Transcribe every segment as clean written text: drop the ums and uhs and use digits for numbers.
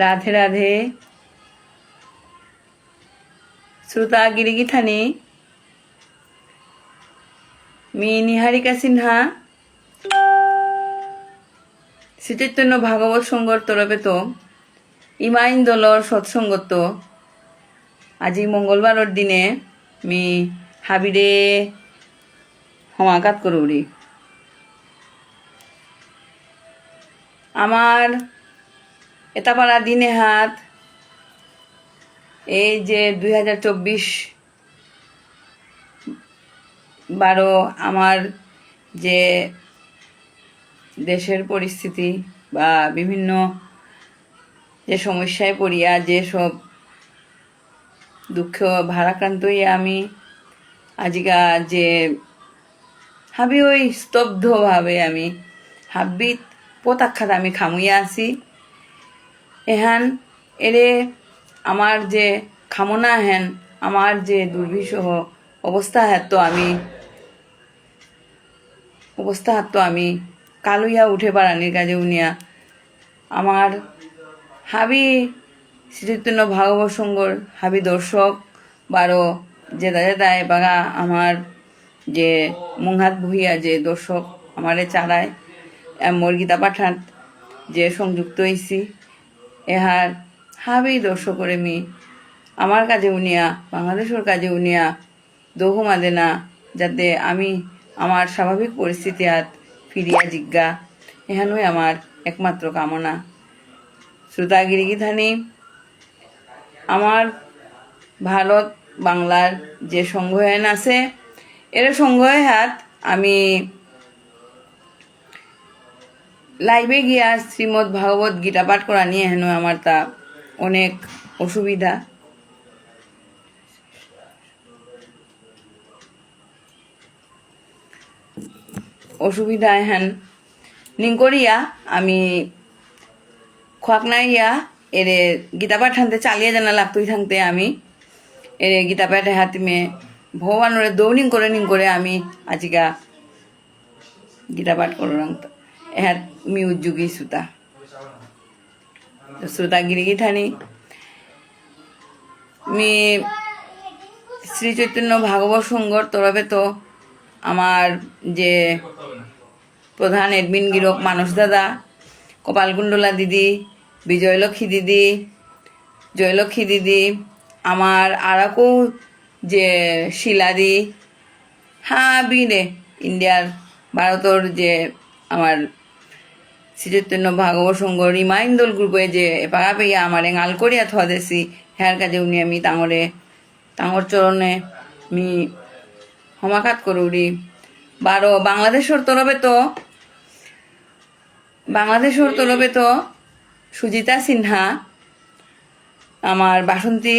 রাধে রাধে। শ্রোতা গিরিগিথানি মি নিহারিকা সিনহা শ্রীচৈতন্য ভাগবত সংঘর তরফে তো ইমাইন দলর সৎসঙ্গত আজি মঙ্গলবারের দিনে মি হাবিরে সমাঘাত করুরি। আমার এটা পারা দিনে হাত এই যে 2024 আমার যে দেশের পরিস্থিতি বা বিভিন্ন যে সমস্যায় পড়িয়া যে সব দুঃখ ভারাক্রান্ত হইয়া আমি আজিকা যে হাবি ওই স্তব্ধভাবে আমি হাবিত পোতাক্ষাত আমি খামুইয়া আছি। এহান এরে আমার যে খামনা হেন আমার যে দুর্বিষহ অবস্থা হাত আমি কালুইয়া উঠে পারানির কাজে উনিয়া আমার হাবি শ্রীচৈতন্য ভাগবত সংঘর হাবি দর্শক বারো জেদায় বাগা আমার যে মুংহাত বহিয়া যে দর্শক আমারে চালায় মোর গীতা পাঠান যে সংযুক্ত হয়েছি এহার হাবি দর্শক করে মি আমার কাজে উনিয়া বাংলাদেশের কাজে উনিয়া দোহু মাদে না যাতে আমি আমার স্বাভাবিক পরিস্থিতি হাত ফিরিয়া জিজ্ঞা এহানই আমার একমাত্র কামনা। শ্রোতা গিরিগিথানি আমার ভারত বাংলার যে সংঘয়ন আছে এর সংঘয় হাত আমি লাইভে গিয়া শ্রীমৎ ভাগবত গীতা পাঠ করা নিয়ে হেন আমার তা অনেক অসুবিধা হেন নিং করিয়া আমি খোয়াক নাইয়া এরে গীতা পাঠ হানতে চালিয়ে জানা লাগতোই থাকতে আমি এরে গীতা পাঠে হাতিমে ভগবানের দৌনিং করে আমি আজিকা গীতা পাঠ করলাম এহাত মি উদ্যোগী শ্রোতা গিরিগিথানি মি শ্রী চৈতন্য ভাগবত সংঘর তরফে তো আমার যে প্রধান এডমিন গিরক মানস দাদা, কপালকুণ্ডলা দিদি, জয়লক্ষ্মী দিদি, আমার আরাকো যে শিলাদি বিনে ইন্ডিয়ার ভারতের যে আমার শ্রীচৈতন্য ভাগবত সংঘ রিমাইন্ডল গ্রুপে যে পাগা পেয়া আমার এঙাল করিয়া থা দেছি হ্যার কাজে উনি আমি তাঙর চরণে মি সমাঘাত করুরি। বাংলাদেশের তরফে তো সুজিতা সিনহা, আমার বাসন্তী,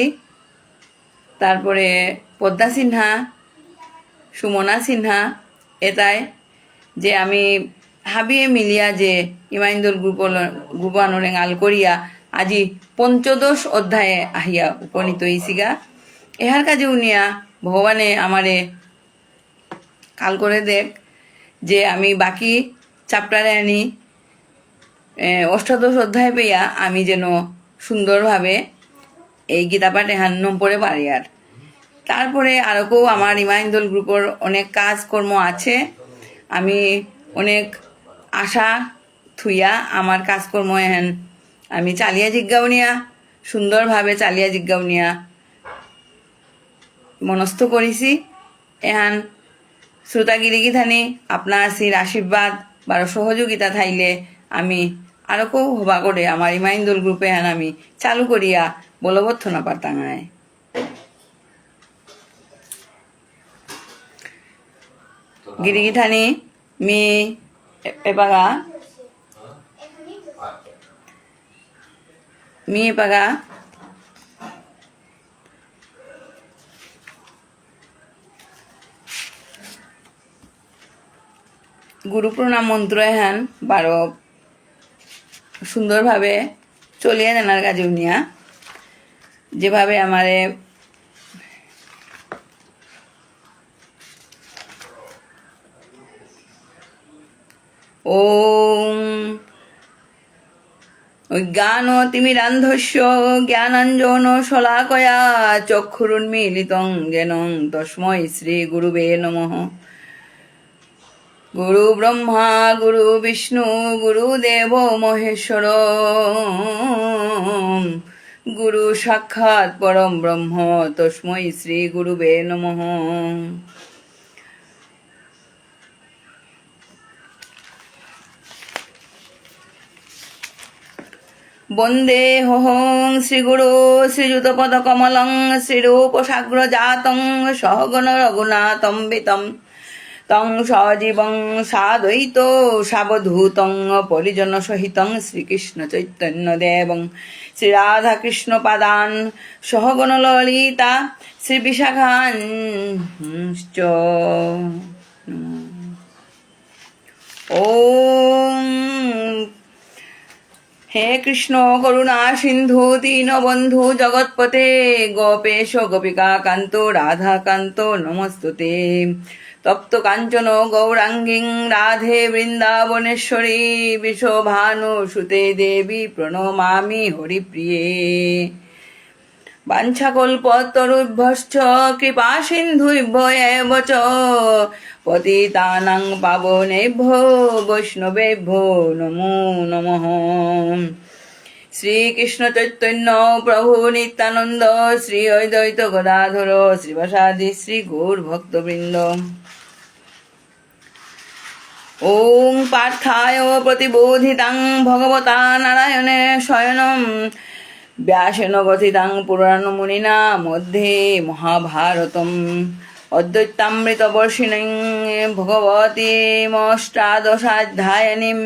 তারপরে পদ্মা সিনহা, সুমনা সিনহা এটাই যে আমি হাবিয়ে মিলিয়া যে ইমাইন্দল গ্রুপানোর আল করিয়া আজি 15 অধ্যায়ে আহিয়া উপনীত হইছিগা। এহার কাজে উনিয়া ভগবানে আমারে কাল করে দেখ যে আমি বাকি চ্যাপ্টারে আনি 18 অধ্যায় পেয়া আমি যেন সুন্দরভাবে এই গীতা পাঠে হান্নম পড়ে পারি। আর তারপরে আরও আমার ইমাইন্দল গ্রুপের অনেক কাজকর্ম আছে, আমি অনেক আশা থুইয়া আমার কাজকর্ম এহেন আমি চালিয়া জিজ্ঞাউনিয়া সুন্দরভাবে চালিয়া জিজ্ঞাউনিয়া মনস্থ করেছি। এহান শ্রোতা গিরিগিথানি আপনার সির আশীর্বাদ বা সহযোগিতা থাইলে আমি আরও হবা করে আমার ইমাইন্দল গ্রুপে এহান আমি চালু করিয়া বলবৎ না পারতাঙায়। গিরিগিথানি মি এপাগা গুরু প্রণাম মন্ত্র এহান সুন্দরভাবে চলিয়ে জানার কাজে উনিয়া যেভাবে আমারে ওম অজ্ঞানতিমিরান্ধস্য জ্ঞানাঞ্জন শলাকয়া চক্ষুরুন্মীলিতং যেন তস্मै শ্রীগুরুবে নমঃ। গুরু ব্রহ্মা গুরু বিষ্ণু গুরুদেব মহেশ্বর, গুরু সাক্ষাৎ পরম ব্রহ্ম তস্मै শ্রী গুরুবে নমঃ। বন্দে হহং শ্রীগুরু শ্রীযুতপদকমলং শ্রীরূপসাগ্রজাতং সহগণ রঘুনাথম্বিতং তং সজীবং সাদ্বৈত সাবধূতং পরিজন সহিতং শ্রীকৃষ্ণ চৈতন্য দেবং শ্রীরাধাকৃষ্ণ পাদান সহগণ ললিতা শ্রীবিশাখাঞ্চ। ওম হে কৃষ্ণ করুণা সিন্ধু দীনবন্ধু জগৎপতে গোপেশ গোপিকা কান্ত রাধা কান্ত নমস্তুতে। তপ্ত কাঞ্চন গৌরাঙ্গীং রাধে বৃন্দাবনেশ্বরী বিশ্বভানুসুতে দেবী প্রণমামি হরিপ্রিয়ে। বাঞ্ছাকল্পতরুভ্যশ্চ কৃপা সিন্ধুভ্য এব চ পতিতানাং পাবনেভ্যো বৈষ্ণবেভ্যো নমো নমঃ। শ্রীকৃষ্ণ চৈতন্য প্রভু নিত্যানন্দ শ্রী অদ্বৈত গদাধর শ্রীবাসাদি শ্রী গৌর ভক্তবৃন্দ। ওং পার্থায় প্রতিবোধিতাং ভগবতা নারায়ণে স্বয়ং ব্যাসেন কথিতাং পুরাণমুনিনা মধ্যে মহাভারতম অদ্বৈতামৃতবর্ষিণীং ভগবতীমষ্টাদশাধ্যায়িনীং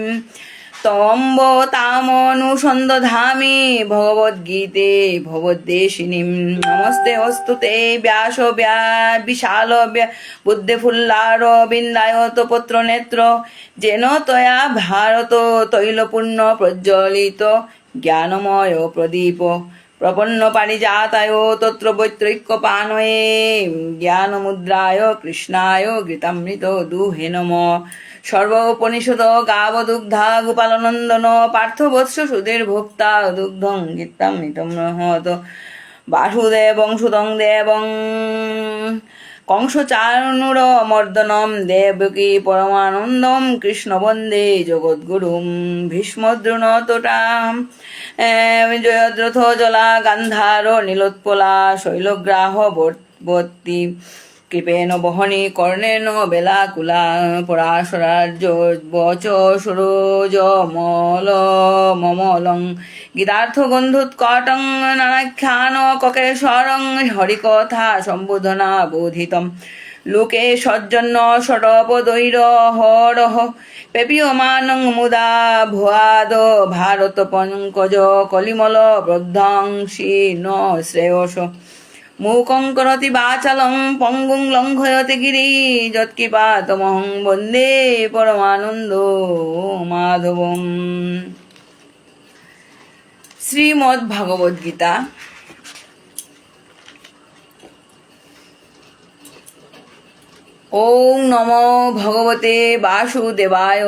তম্ব তামনুসন্দধামি ভগবদ্গীতে ভগবদ্দেশিনীং। নমস্তে অস্তুতে ব্যাস বিশাল বুদ্ধেফুল্লার বিন্দায়ত পত্র নেত্র যেন তয়া ভারত তৈলপূর্ণ প্রজ্বলিত জ্ঞানময় প্রদীপ প্রপন্ন পারিজাতায় তত্র বৈত্রৈক্যপানয়ে জ্ঞানমুদ্রায় কৃষ্ণায় গীতামৃত দুহে নমঃ। সর্বোপনিষদ গাবদুগ্ধা গোপালনন্দন পার্থবৎস সুধীর ভোক্তা দুগ্ধং গীতামৃতম মহৎ। বাসুদেবং সুতং দেবং কংসচানুর মর্দনম দেবকী পরমানন্দম কৃষ্ণ বন্দে জগদ্গুরুম। ভীষ্মদ্রোণতটাম জয়দ্রথ জলা গান্ধার নীলোৎপলা শৈলগ্রাহবর্তী কৃপেন বহনি কর্ণেন বেলাকুলা পরাশরার্য বচ সরোজ মল মমলং গীতার্থ গন্ধুৎকটং নানাখ্যান ককেশ্বরং হরিকথা সম্বোধনা বোধিতম লোকে সজ্জন্য ষটপদৈর হরহ পেপীয়মানং মুদা ভুয়াদ ভারত পঙ্কজ কলিমল বদ্ধংসি ন শ্রেয়স মূকং করতি বাচালং পঙ্গুং লঙ্ঘয়তে গিরি যৎকৃপাতমহং বন্দে পরমানন্দ মাধবম। শ্রীমদ্ ভাগবত গীতা ওং নমো ভগবতে বাসুদেবায়।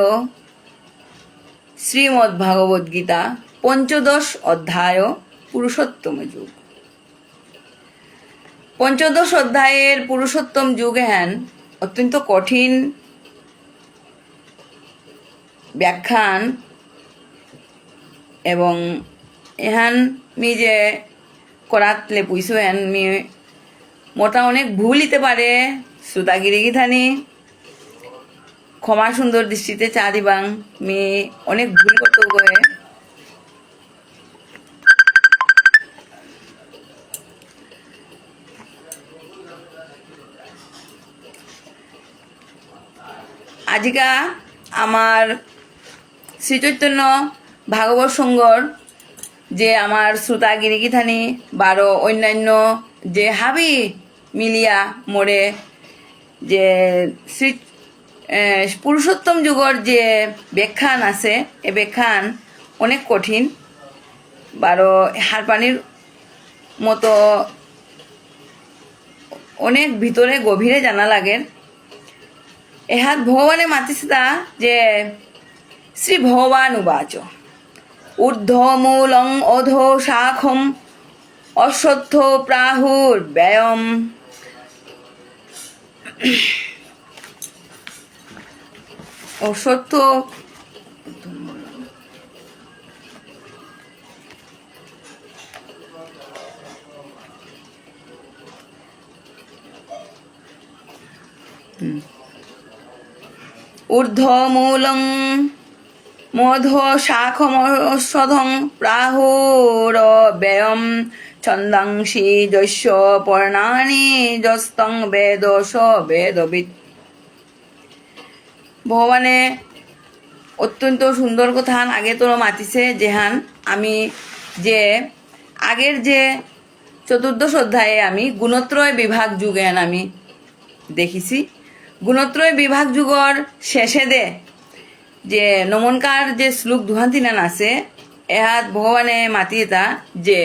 শ্রীমদ্ ভাগবত গীতা পঞ্চদশ অধ্যায় পুরুষোত্তম যুগ। পঞ্চদশ অধ্যায়ের পুরুষোত্তম যুগ হ্যান অত্যন্ত কঠিন ব্যাখ্যান এবং এহান মি যে করাতলে পুইসো হ্যান মি মোটা অনেক ভুল হইতে পারে সুতাগিরি গিথানি ক্ষমা সুন্দর দৃষ্টিতে চা দিবাং মি অনেক ভুল করতে গয়ে। আজিকা আমার শ্রীচৈতন্য ভাগবত সংঘর যে আমার শ্রোতাগিরি গিথানি বারো অন্যান্য যে হাবি মিলিয়া মোড়ে যে শ্রী পুরুষোত্তম যুগর যে ব্যাখ্যান আছে এ ব্যাখ্যান অনেক কঠিন বারো হারপানির মতো অনেক ভিতরে গভীরে জানা লাগে। এহাত ভগবানে মাতিসা যে শ্রী ভগবান উবাচ ঊর্ধ্বমূলং অধো শাখম অশ্বত্থ প্রাহুর ব্যয়ম। অশ্বত্থ ঊর্ধ্বমূলং মধো শাখমশ্বধং প্রাহুর ব্যয়ম ছন্দাংসি যস্য পর্ণানি যস্তং বেদ স বেদবিদ। ভগবানে অত্যন্ত সুন্দর কথান আগে তোর মাতিছে যেহান আমি যে আগের যে চতুর্দশ অধ্যায়ে আমি গুণত্রয় বিভাগ যুগেন আমি দেখিছি। গুণত্রয় বিভাগ যুগর শেষে দে যে নমনকার যে শ্লোক দুহান্তিনান আছে এহাত ভগবানে মাতি এটা যে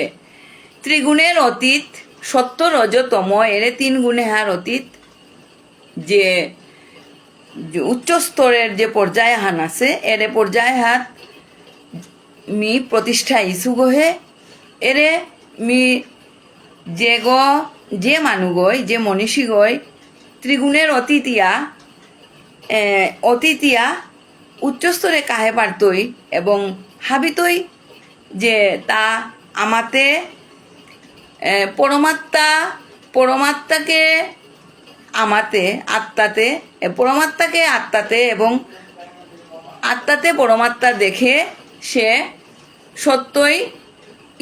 ত্রিগুণের অতীত সত্য রজ তম এরে 3 গুণে হার অতীত যে উচ্চ স্তরের যে পর্যায় হান আছে এরে পর্যায় হাত মি প্রতিষ্ঠা ইসু গহে এরে মি যে মানু গই যে মনীষী গই ত্রিগুণের অতীতিয়া উচ্চস্তরে কাহে পারতই এবং হাবিতই যে তা আমাতে পরমাত্মাকে আমাতে পরমাত্মাকে আত্মাতে এবং আত্মাতে পরমাত্মা দেখে সে সত্যই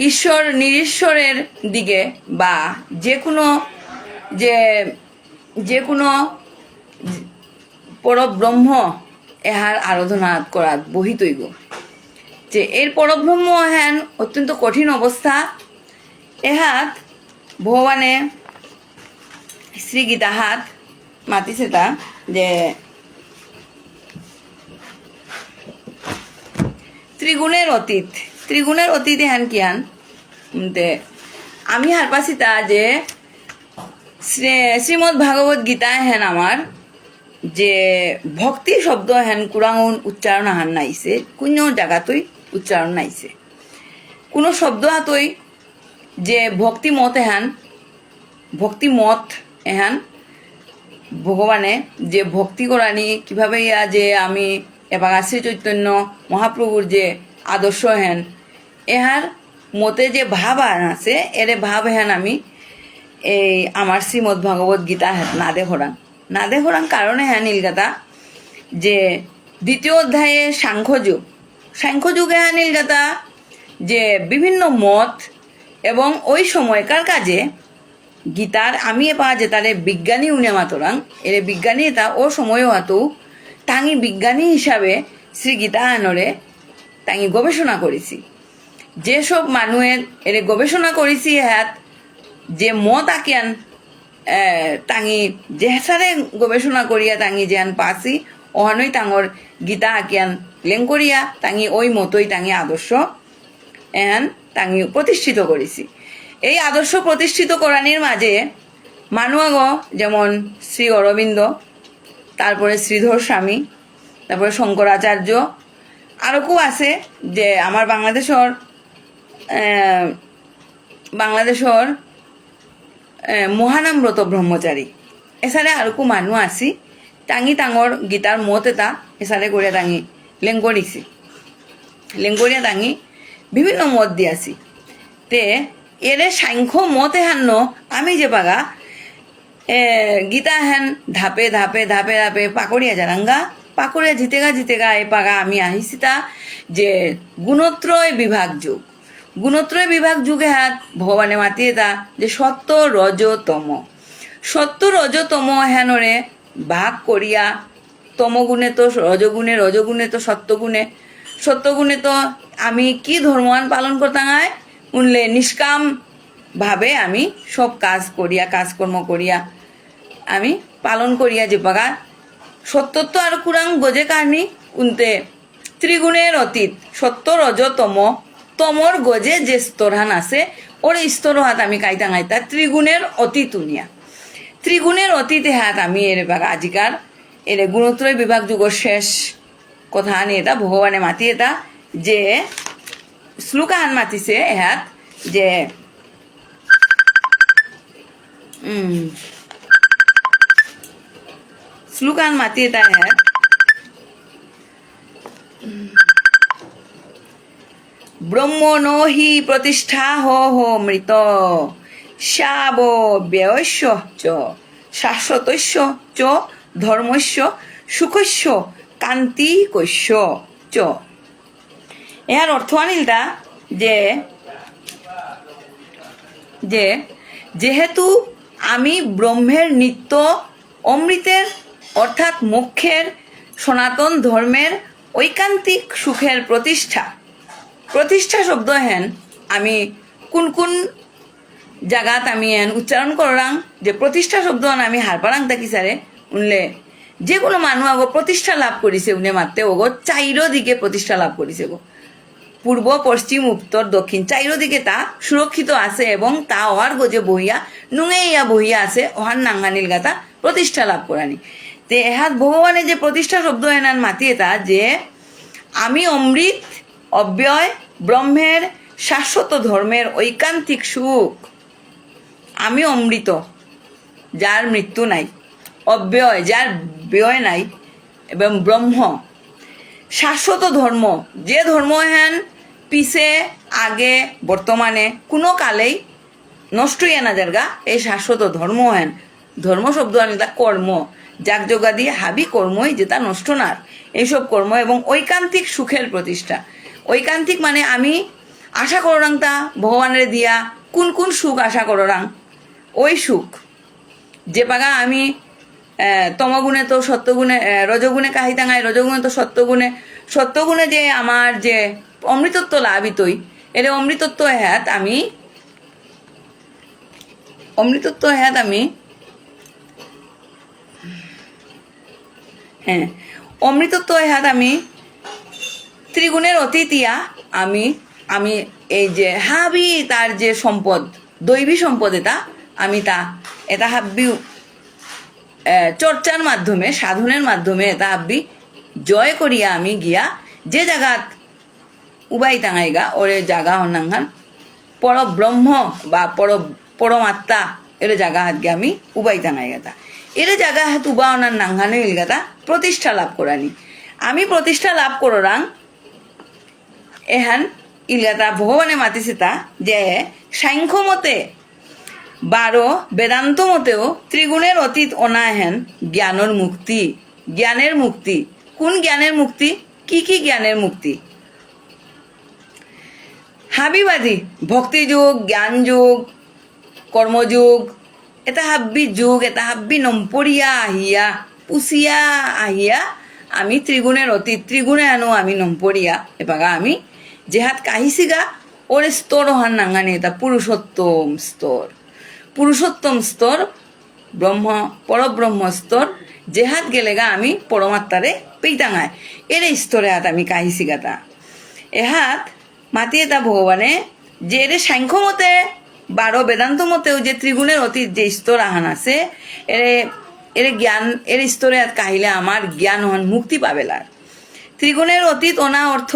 ঈশ্বর নিরীশ্বরের দিকে বা যে কোনো পরব্রহ্ম এহার আরাধনা করা বহিতৈগ যে এর পরব্রহ্ম হ্যান অত্যন্ত কঠিন অবস্থা। এহাত ভগবানে শ্রী গীতাহাত মাতিছে তা যে ত্রিগুণের অতীত হ্যান কি হান আমি হার পাছি তা যে শ্রীমদ্ ভাগবত গীতা হেন আমার যে ভক্তি শব্দ হেন কুরাঙন উচ্চারণ হান নাইছে কোনো জায়গাতই উচ্চারণ নাইছে কোনো শব্দ হাতই যে ভক্তিমত এহান ভগবানে যে ভক্তি করানি কিভাবে ইয়া যে আমি এবং শ্রী চৈতন্য মহাপ্রভুর যে আদর্শ হেন এহার মতে যে ভাব আছে এরে ভাব হেন আমি এই আমার শ্রীমদ্ ভাগবত গীতা নাদে হরাং কারণে হ্যাঁ নীলগাতা যে দ্বিতীয় অধ্যায়ে সাংখ্যযুগে হ্যাঁ নীলগাতা যে বিভিন্ন মত এবং ওই সময়কার কাজে গীতার আমি পাওয়া যে তারে বিজ্ঞানী উনে মাতরাং এর বিজ্ঞানী এটা ও সময়ও হাতু তাঙি বিজ্ঞানী হিসাবে শ্রী গীতা আনরে তাঙি গবেষণা করেছি যেসব মানুষের এর গবেষণা করেছি হ্যাঁ যে মত আকিয়ান তাঙি যেসারে গবেষণা করিয়া তাঙি যেন পাসি ওহানই তাঙর গীতা আকিয়ান লেং করিয়া তাঙি ওই মতোই তাঙি আদর্শ এহান তাঙি প্রতিষ্ঠিত করেছি। এই আদর্শ প্রতিষ্ঠিত করানির মাঝে মানুয়াগ যেমন শ্রী অরবিন্দ, তারপরে শ্রীধর স্বামী, তারপরে শঙ্করাচার্য আরও কেউ আছে যে আমার বাংলাদেশর মহানামব্রত ব্রহ্মচারী এসারে আরও কেউ মানুষ আছি টাঙি টাঙর গীতার মত এটা এসারে করে টাঙি লেঙ্গরিয়া টাঙি বিভিন্ন মত দিয়াছি তে এরে সাংখ্য মত হেন আমি যে পাগা গীতা হেন ধাপে পাকড়িয়া জারাঙ্গা পাকড়িয়া জিতেগা এ পাগা আমি আহিছি তা যে গুণত্রয় বিভাগ যুগে হাত ভগবানে মাতিয়ে তা যে সত্য রজতম হেনরে ভাগ করিয়া তমগুণে তো রজগুণে তো সত্যগুণে তো আমি কি ধর্মান পালন করতাম উনলে নিষ্কাম ভাবে আমি সব কাজকর্ম করিয়া আমি পালন করিয়া যে পাগা সত্যত্ব আর কুরাং গজে কারণি উনতে ত্রিগুণের অতীত সত্য তমর গজে যে স্তরহান আছে ওর স্তর হাত আমি কাইতা ত্রিগুণের অতীতে হাত আমি এর বাগা আজিকার এর গুণত্রয় বিভাগ যুগর শেষ কথা আনি এটা ভগবানে মাতি এটা যে শ্লোকাহান মাতিছে এহাত যে শ্লোকাহান মাতি এটা এহাত ব্রহ্ম ন হি প্রতিষ্ঠা হ মৃত শাব ব্যয়স্য চ শাশ্বতস্য চ ধর্মস্য সুখস্য কান্তিকস্য চ। এর অর্থ আনিলটা যে যে যেহেতু আমি ব্রহ্মের নিত্য অমৃতের অর্থাৎ মোক্ষের সনাতন ধর্মের ঐকান্তিক সুখের প্রতিষ্ঠা শব্দ হেন আমি কোন কোন জায়গাত আমি এন উচ্চারণ করাং যে প্রতিষ্ঠা শব্দ আমি হারপারাং থাকি সারে উনলে যে কোনো মানুষ আগো প্রতিষ্ঠা লাভ করিছে উনি মাত্রে ওগো চাইরো দিকে প্রতিষ্ঠা লাভ করিছে গো, পূর্ব পশ্চিম উত্তর দক্ষিণ চাইরো দিকে তা সুরক্ষিত আছে এবং তা ওহার গজে বহিয়া নুঙেইয়া বহিয়া আছে ওহার নাঙ্গানিল গাতা প্রতিষ্ঠা লাভ করানি। তে এহাত ভগবানের যে প্রতিষ্ঠা শব্দ এনান মাতিয়ে তা যে আমি অমৃত অব্যয় ব্রহ্মের শাশ্বত ধর্মের ঐকান্তিক সুখ, আমি অমৃত যার মৃত্যু নাই, অব্যয় যার ব্যয় নাই এবং ব্রহ্ম শাশ্বত ধর্ম যে ধর্ম হেন পিছে আগে বর্তমানে কোনো কালেই নষ্ট হইয়া না যারগা এই শাশ্বত ধর্ম হেন। ধর্ম শব্দ আনিতা কর্ম যাগযজ্ঞাদি হাবি কর্মই যেটা নষ্ট নার এইসব কর্ম এবং ঐকান্তিক সুখের প্রতিষ্ঠা। ঐকান্তিক মানে আমি আশা কররাং তা ভগবানের দিয়া কোন কোন সুখ আশা কররাং ওই সুখ যে পাগা আমি তমগুণে তো সত্যগুণে রজগুণে কাহিতাঙ্গায় রজগুণে তো সত্যগুণে যে আমার যে অমৃতত্ব লাভিতই এর অমৃতত্ব হ্যাত আমি হ্যাঁ অমৃতত্ব হ্যাত আমি ত্রিগুণের অতীতিয়া আমি এই যে হাবি তার যে সম্পদ দৈবী সম্পদ এটা হাব্বি চর্চার মাধ্যমে সাধনের মাধ্যমে এটা হাব্বি জয় করিয়া আমি গিয়া যে জায়গাত উবাই টাঙাইগা ওরে জায়গা হনাঙ্গান পরব্রহ্ম বা পরমাত্মা এর জায়গা হাত গিয়ে আমি উবাই টাঙাইগা তা এর জায়গা হাত উবা অনার নাঙ্গানো ইলগাতা প্রতিষ্ঠা লাভ করানি। আমি প্রতিষ্ঠা লাভ কররাং এহান ইলগাতা ভগবানে মাতিছে তা যে সাংখ্য মতে 12 বেদান্ত মতেও ত্রিগুণের অতীত অনা হেন জ্ঞানের মুক্তি কোন জ্ঞানের মুক্তি কি জ্ঞানের মুক্তি হাবিবাদী ভক্তি যুগ জ্ঞান যুগ কর্মযুগ এটা হাব্বি যুগ এটা হাব্বি নম্পরিয়া আহিয়া পুষিয়া আহিয়া আমি ত্রিগুণের অতীত ত্রিগুণে আনো আমি নম্পরিয়া এবাগা আমি যেহাত কাহিছিগা ওর স্তর হন নাঙ্গানি এটা পুরুষোত্তম স্তর পরব্রহ্ম স্তর যেহাত গেলেগা আমি পরমাত্মারে পেইতাঙায় এর স্তরে হাত আমি কাহিছিগা তা এহাত মাতিয়ে তা ভগবানে যে এর সাংখ্য মতে 12 বেদান্ত মতেও যে ত্রিগুণের অতীত যে স্তর আহান আছে এর জ্ঞান এর স্তরে কাহিলে আমার জ্ঞান হন মুক্তি পাবেলার। ত্রিগুণের অতীত অনা অর্থ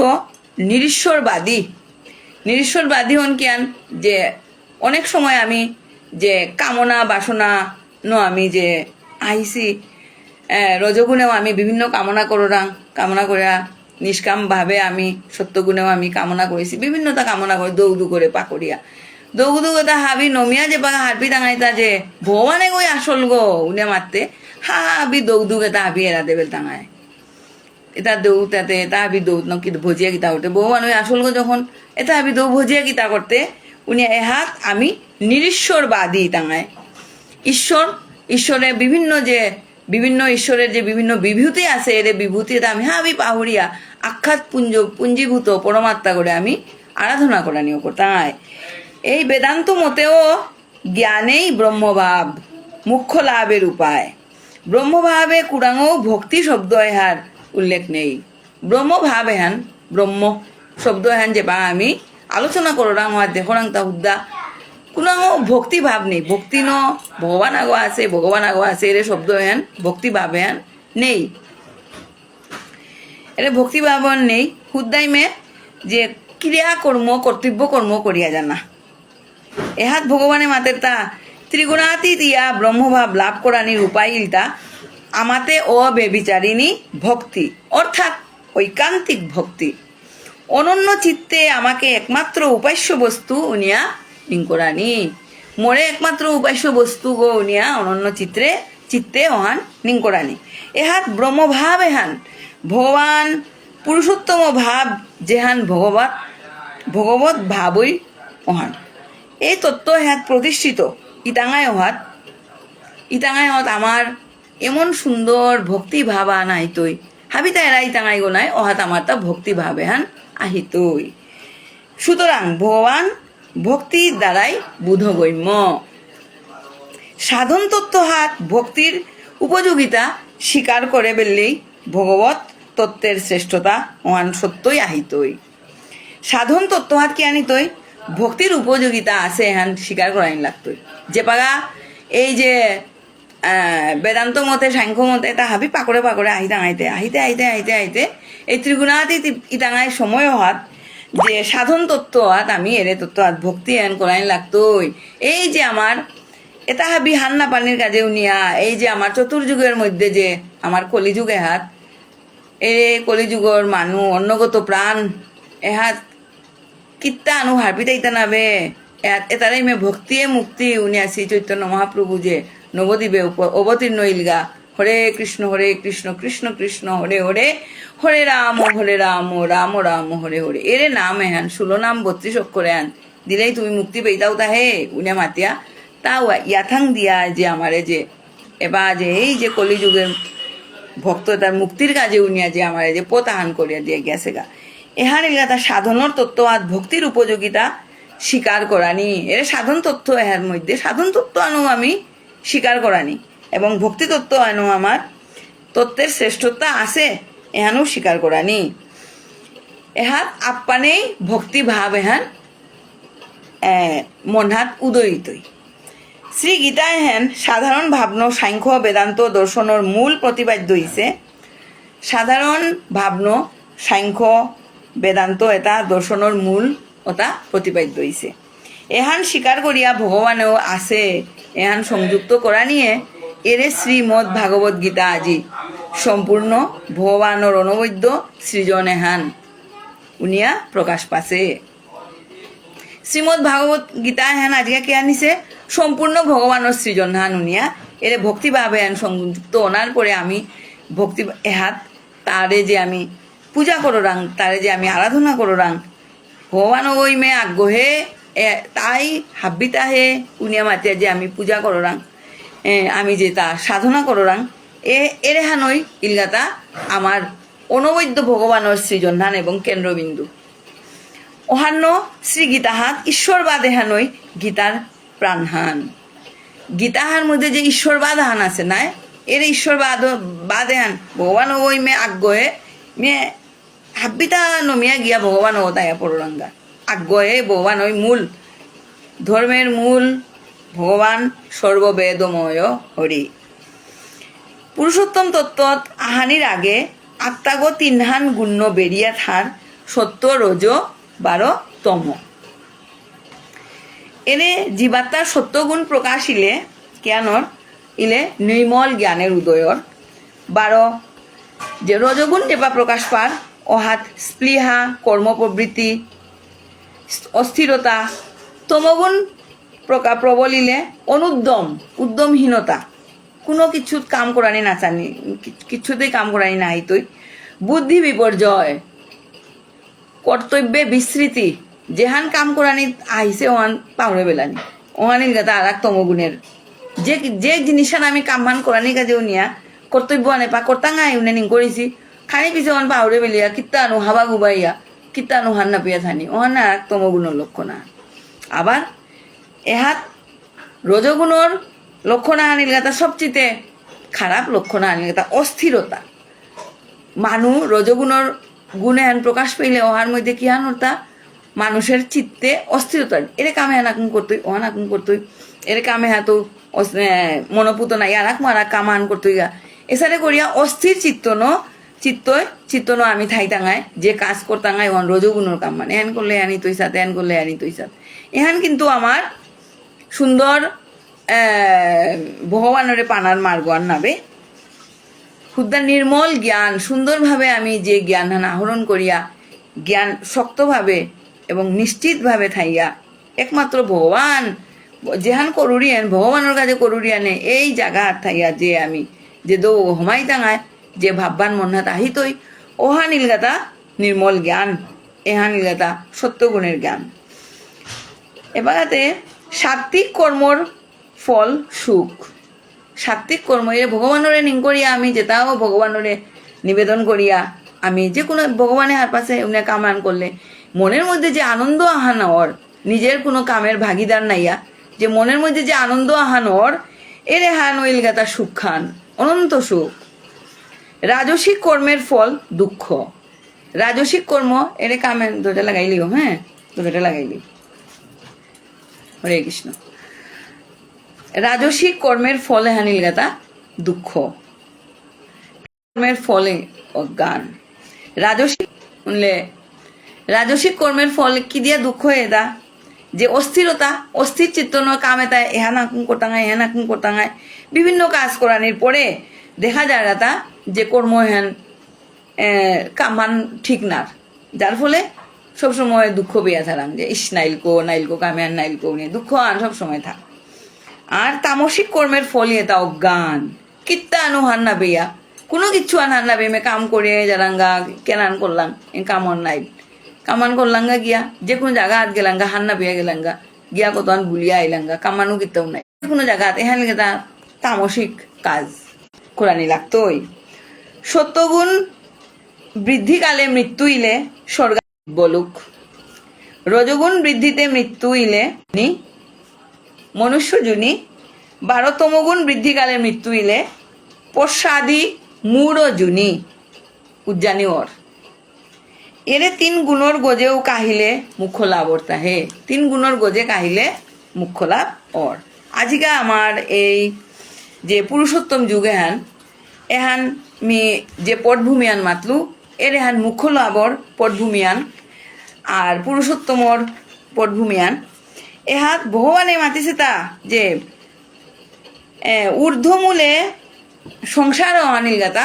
নিরীশ্বরবাদী হন জ্ঞান যে অনেক সময় আমি যে কামনা বাসনা আমি যে আইসি রজগুণেও আমি বিভিন্ন কামনা করা নিষ্কামভাবে আমি সত্যগুণেও আমি কামনা করেছি বিভিন্নতা কামনা করে দৌদু করে পাকড়িয়া দৌদু কথা হাবি নমিয়া যে পাকা হারপি টাঙাইতা যে ভগবানে গই আসল গো উনে মারতে হাবি দৌদু এটা হাবি এরা দেবে টাঙায় এটা দৌড়াতে এটা হাবি দৌড় কি ভজিয়া গীতা করতে ভগবান ওই আসল গো যখন এটা হাবি দৌ ভজিয়া গীতা করতে উনি এহাত আমি নিরীশ্বরবাদী টাঙায় ঈশ্বরের বিভিন্ন ঈশ্বরের যে বিভিন্ন বিভূতি আছে এর বিভূতি এটা আমি হাবি পাহুড়িয়া আখ্যাত পুঞ্জীভূত পরমাত্মা করে আমি আরাধনা করা নিয়োগ করতাম। এই বেদান্ত মতেও জ্ঞানেই ব্রহ্মভাব মুখ্য লাভের উপায়। ব্রহ্মভাবে কুরাঙও ভক্তি শব্দ এহার উল্লেখ নেই। ব্রহ্মভাব এহান ব্রহ্ম শব্দ এহান যে বা আমি আলোচনা কররাং হওয়ার দেখরাং তা হুদ্দা কোনো ভক্তি ভাব নেই। ভক্তি ভগবান আগো আছে এর শব্দ এহান ভক্তি ভাব এহান নেই। এর ভক্তি ভাবন নেই হুদ্দাই মে যে ক্রিয়া কর্ম কর্তব্য কর্ম করিয়া জানা। এহাত ভগবানে মাতের তা ত্রিগুণাতীত ইয়া ব্রহ্মভাব লাভ করানির উপায় ইলতা আমাতে অবেবিচারিণী ভক্তি অর্থাৎ ঐকান্তিক ভক্তি। অনন্য চিত্তে আমাকে একমাত্র উপাস্য বস্তু উনিয়া নিঙ্করানি। মোরে একমাত্র উপাস্য বস্তু গো উনিয়া অনন্য চিত্তে অহান নিঙ্করানি। এহাত ব্রহ্মভাব এহান ভগবান পুরুষোত্তম ভাব যেহান ভগবত ভাবই অহান। এই তত্ত্ব হ্যাত প্রতিষ্ঠিত ইতাঙায় হত আমার এমন সুন্দর ভক্তি ভাব আন আহিতই হাবিতা এরা ইতাঙাই গোনায় অহাত আমার তা ভক্তি ভাব এহান আহিতই। সুতরাং ভগবান ভক্তির দ্বারাই বুধগম্য। সাধন তত্ত্ব হাত ভক্তির উপযোগিতা স্বীকার করে বললেই ভগবত তত্ত্বের শ্রেষ্ঠতা মহান সত্যই আহিতই। সাধন তত্ত্ব হাত কি আনিতই ভক্তির উপযোগিতা আছে এহান স্বীকার করাই লাগতই। যে পাগা এই যে বেদান্ত মতে সাংখ্য মতে এটা হাবি পাকড়ে আহিতে এই ত্রিগুণাতীত ইটাঙায় সময় হাত যে সাধন তত্ত্ব হাত আমি এরে তত্ত্ব হাত ভক্তি এন করাই লাগতই। এই যে আমার এটা হাবি হান্না পানির কাজে উনিয়া এই যে আমার চতুর্যুগের মধ্যে যে আমার কলিযুগে হাত এই কলিযুগর মানুষ অন্নগত প্রাণ এহাত কিত্তা আনু হারপিতা ইতা নাবে এতারাই মে ভক্তিয়ে মুক্তি উনিয়া শ্রী চৈতন্য মহাপ্রভু যে নবদ্বীপে অবতীর্ণ ইলগা হরে কৃষ্ণ কৃষ্ণ কৃষ্ণ হরে হরে হরে রাম রাম রাম হরে হরে এরে নাম এহান 16 নাম 32 অক্ষরে আন দিলেই তুমি মুক্তি পেইতাও তাহে উনিয়া মাতিয়া তাও ইয়াথাং দিয়া যে আমারে যে এবার যে এই যে কলিযুগের ভক্ত তার মুক্তির কাজে উনিয়া যে আমারে যে পতাহান করিয়া দিয়ে গেছে গা এহান এলা তার সাধনের তত্ত্ব আর ভক্তির উপযোগিতা স্বীকার করানি। এর সাধন তত্ত্ব এর মধ্যে সাধন তত্ত্ব আনো আমি স্বীকার করানি এবং ভক্তি তত্ত্ব আনো আমার তত্ত্বের শ্রেষ্ঠতা আছে এহানও স্বীকার করানি। এহাত আপ্পানেই ভক্তি ভাব এহান মনহাত উদয়িতই। শ্রী গীতা এহেন সাধারণ ভাবনো সাংখ্য বেদান্ত দর্শনের মূল প্রতিপাদ্য হইছে। সাধারণ ভাবনো সাংখ্য বেদান্ত এটা দর্শনের মূল ওটা প্রতিপাদ্য হইছে। এহান স্বীকার করিয়া ভগবানেও আছে এহান সংযুক্ত করা নিয়ে এরে শ্রীমদ ভাগবত গীতা আজি সম্পূর্ণ ভগবানের অনবদ্য সৃজন এহান উনিয়া প্রকাশ পাছে। শ্রীমদ ভাগবত গীতা এহান আজকে কে আনিছে সম্পূর্ণ ভগবানের সৃজন হান উনিয়া এরে ভক্তিভাবে এহান সংযুক্ত ওনার পরে আমি ভক্তি এহাত তারে যে আমি পূজা করোরাং তারে যে আমি আরাধনা করোরাং ভগবান ওই মে আগ্রহে তাই হাব্বিতা হে উনিয়া মাতিয়া যে আমি পূজা করোরাং আমি যে তা সাধনা করোরাং এরে হানই ইলগাতা আমার অনবদ্য ভগবানের সৃজন হান এবং কেন্দ্রবিন্দু। অহান্য শ্রী গীতাহাত ঈশ্বরবাদ এহানই গীতার প্রাণহান। গীতাহার মধ্যে যে ঈশ্বরবাদ হান আছে না এর ঈশ্বরবাদ এহান ভগবান ওই মে আগ্রহে মে হাব্বিতা নমিয়া গিয়া ভগবান ও তাইয়া পড়োরাঙ্গা আগ্রহে ভগবান ওই মূল ধর্মের মূল ভগবান সর্ববেদময় হরি। পুরুষোত্তম তত্ত্বত আহানির আগে আত্মাগো তিনহান গুণ্য বেরিয়া থার সত্য রজ 12 তম। এনে জীবাত্মার সত্যগুণ প্রকাশ ইলে জ্ঞানর ইলে নির্মল জ্ঞানের উদয়র 12 যে রজগুণ যেবা প্রকাশ পার অহাত স্পৃহা কর্মপ্রবৃত্তি অস্থিরতা। তমগুণ প্রবলিলে উদ্যমহীনতা কোনো কিছু কাম করানি না চানি কিছুতেই কাম করানি না হইতই। বুদ্ধি বিপর্যয় কর্তব্যে বিস্মৃতি যেহান কাম করানি আহিছে ওহান পাহরে বেলানি ওহানিল গাতা আর এক তমগুণের যে জিনিসখান আমি কামহান করানি কাজে উনিয়া কর্তব্য আনে পা কর্তাঙ্গা উনি নিং করেছি খানি পিছে ওহান পাহরে বেলিয়া কিত্তানু হাবা গুবাইয়া কিত্তানু হান না পিয়া থানি ওহান আর এক তমগুণের লক্ষণ। আবার এহাত রজগুণর লক্ষণ আনিল গাতা সবচেয়ে খারাপ লক্ষণ আনিল গাতা অস্থিরতা। মানুষ রজগুণর গুণে হান প্রকাশ পেলে ওহার মধ্যে কি হানতা মানুষের চিত্তে অস্থিরতা এরে কামে হানাকুন করতই ওহান আকুন করতই এরে কামে হাতো মনোপুত নাই আর এক মারা কামান করতই গা এসারে করিয়া অস্থির চিত্ত ন চিত্তনো আমি থাই টাঙায় যে কাজ করতাঙায় ওন রজগুণর কাম মানে এহান করলে আনি তৈসাত এহান করলে আনি তৈসাত এহান কিন্তু আমার সুন্দর ভগবানরে পানার মার্গ আর নাবে ক্ষুদ্র নির্মল জ্ঞান সুন্দরভাবে আমি যে জ্ঞান আহরণ করিয়া জ্ঞান শক্তভাবে এবং নিশ্চিতভাবে থাইয়া একমাত্র ভগবান যেহান করুরিয়ান ভগবানের কাছে করুরিয়ানে এই জায়গা থাইয়া যে আমি যে দৌ হমাই টাঙায় যে ভাববান মনহাত আহিতই ওহা নীলগাতা নির্মল জ্ঞান এহা নীলগাতা সত্যগুণের জ্ঞান এবারাতে সাত্বিক কর্মর ফল সুখ সাত্বিক কর্ম এ ভগবানরে নিং করিয়া আমি যেটাও ভগবানরে নিবেদন করিয়া আমি যে কোনো ভগবানের হার পাশে উনি কামান করলে মনের মধ্যে যে আনন্দ আহানর নিজের কোনো কামের ভাগিদার নাইয়া যে মনের মধ্যে যে আনন্দ আহানর এরে হান ওইলগাতা সুখ খান অনন্ত সুখ রাজসিক কর্মের ফল দুঃখ রাজসিক কর্ম এরে কামে দুটা লাগাইলি হ্যাঁ দুটা লাগাইলি হরে কৃষ্ণ রাজসিক কর্মের ফলে হানিল গাতা দুঃখ কর্মের ফলে অজ্ঞান রাজসিক শুনলে রাজসিক কর্মের ফল কি দিয়া দুঃখ এদা যে অস্থিরতা অস্থির চিত্তন কামে তাই এহান আকুন কোটাঙায় এহান আকুন কোটাঙায় বিভিন্ন কাজ করানির পরে দেখা যায় তা যে কর্ম হেন কামান ঠিক নার যার ফলে সবসময় দুঃখ পেয়ে থাকাম যে ইস নাইলকো কামে আর নাইলকো নিয়ে দুঃখ আন সবসময় থাক আর তামসিক কর্মের ফলে এটা অজ্ঞান কিত্তা আনো হান্না বেয়া কোনো কিচ্ছু আন হান্না বেমে কাম করে যারাঙ্গা কেনান করলাম কামন নাই কামান করলাঙ্গা গিয়া যে কোনো জায়গা হাত গেলাঙ্গা হান্না পেয়ে গেলাঙ্গা গিয়া কত আন গুলিয়া আইলাঙ্গা কামানো কিত্তাও নাই কোনো জায়গা এখান তা তামসিক কাজ কোরআনি লাগতোই সত্যগুণ বৃদ্ধিকালে মৃত্যু ইলে স্বর্গ বলুক রজগুণ বৃদ্ধিতে মৃত্যু ইলে মনুষ্য জুনি 12তম গুণ বৃদ্ধিকালে মৃত্যু ইলে পশ্চাদি মূঢ় জুনি উজ্জানি ওর এরে 3 গুণর গজেও কাহিলে মুখ্য লাভ ওর তাহে 3 গুণর গজে কাহিলে মুখ্য লাভ ওর আজিকা আমার এই যে পুরুষোত্তম যুগে হান এহান মি যে পটভূমিয়ান মাতলু এর এহান মুখ্য লাভর পটভূমিয়ান আর পুরুষোত্তমর পটভূমিয়ান এহাত ভগবানে মাতিছে তা যে ঊর্ধ্বমূলে সংসার অনিল গাতা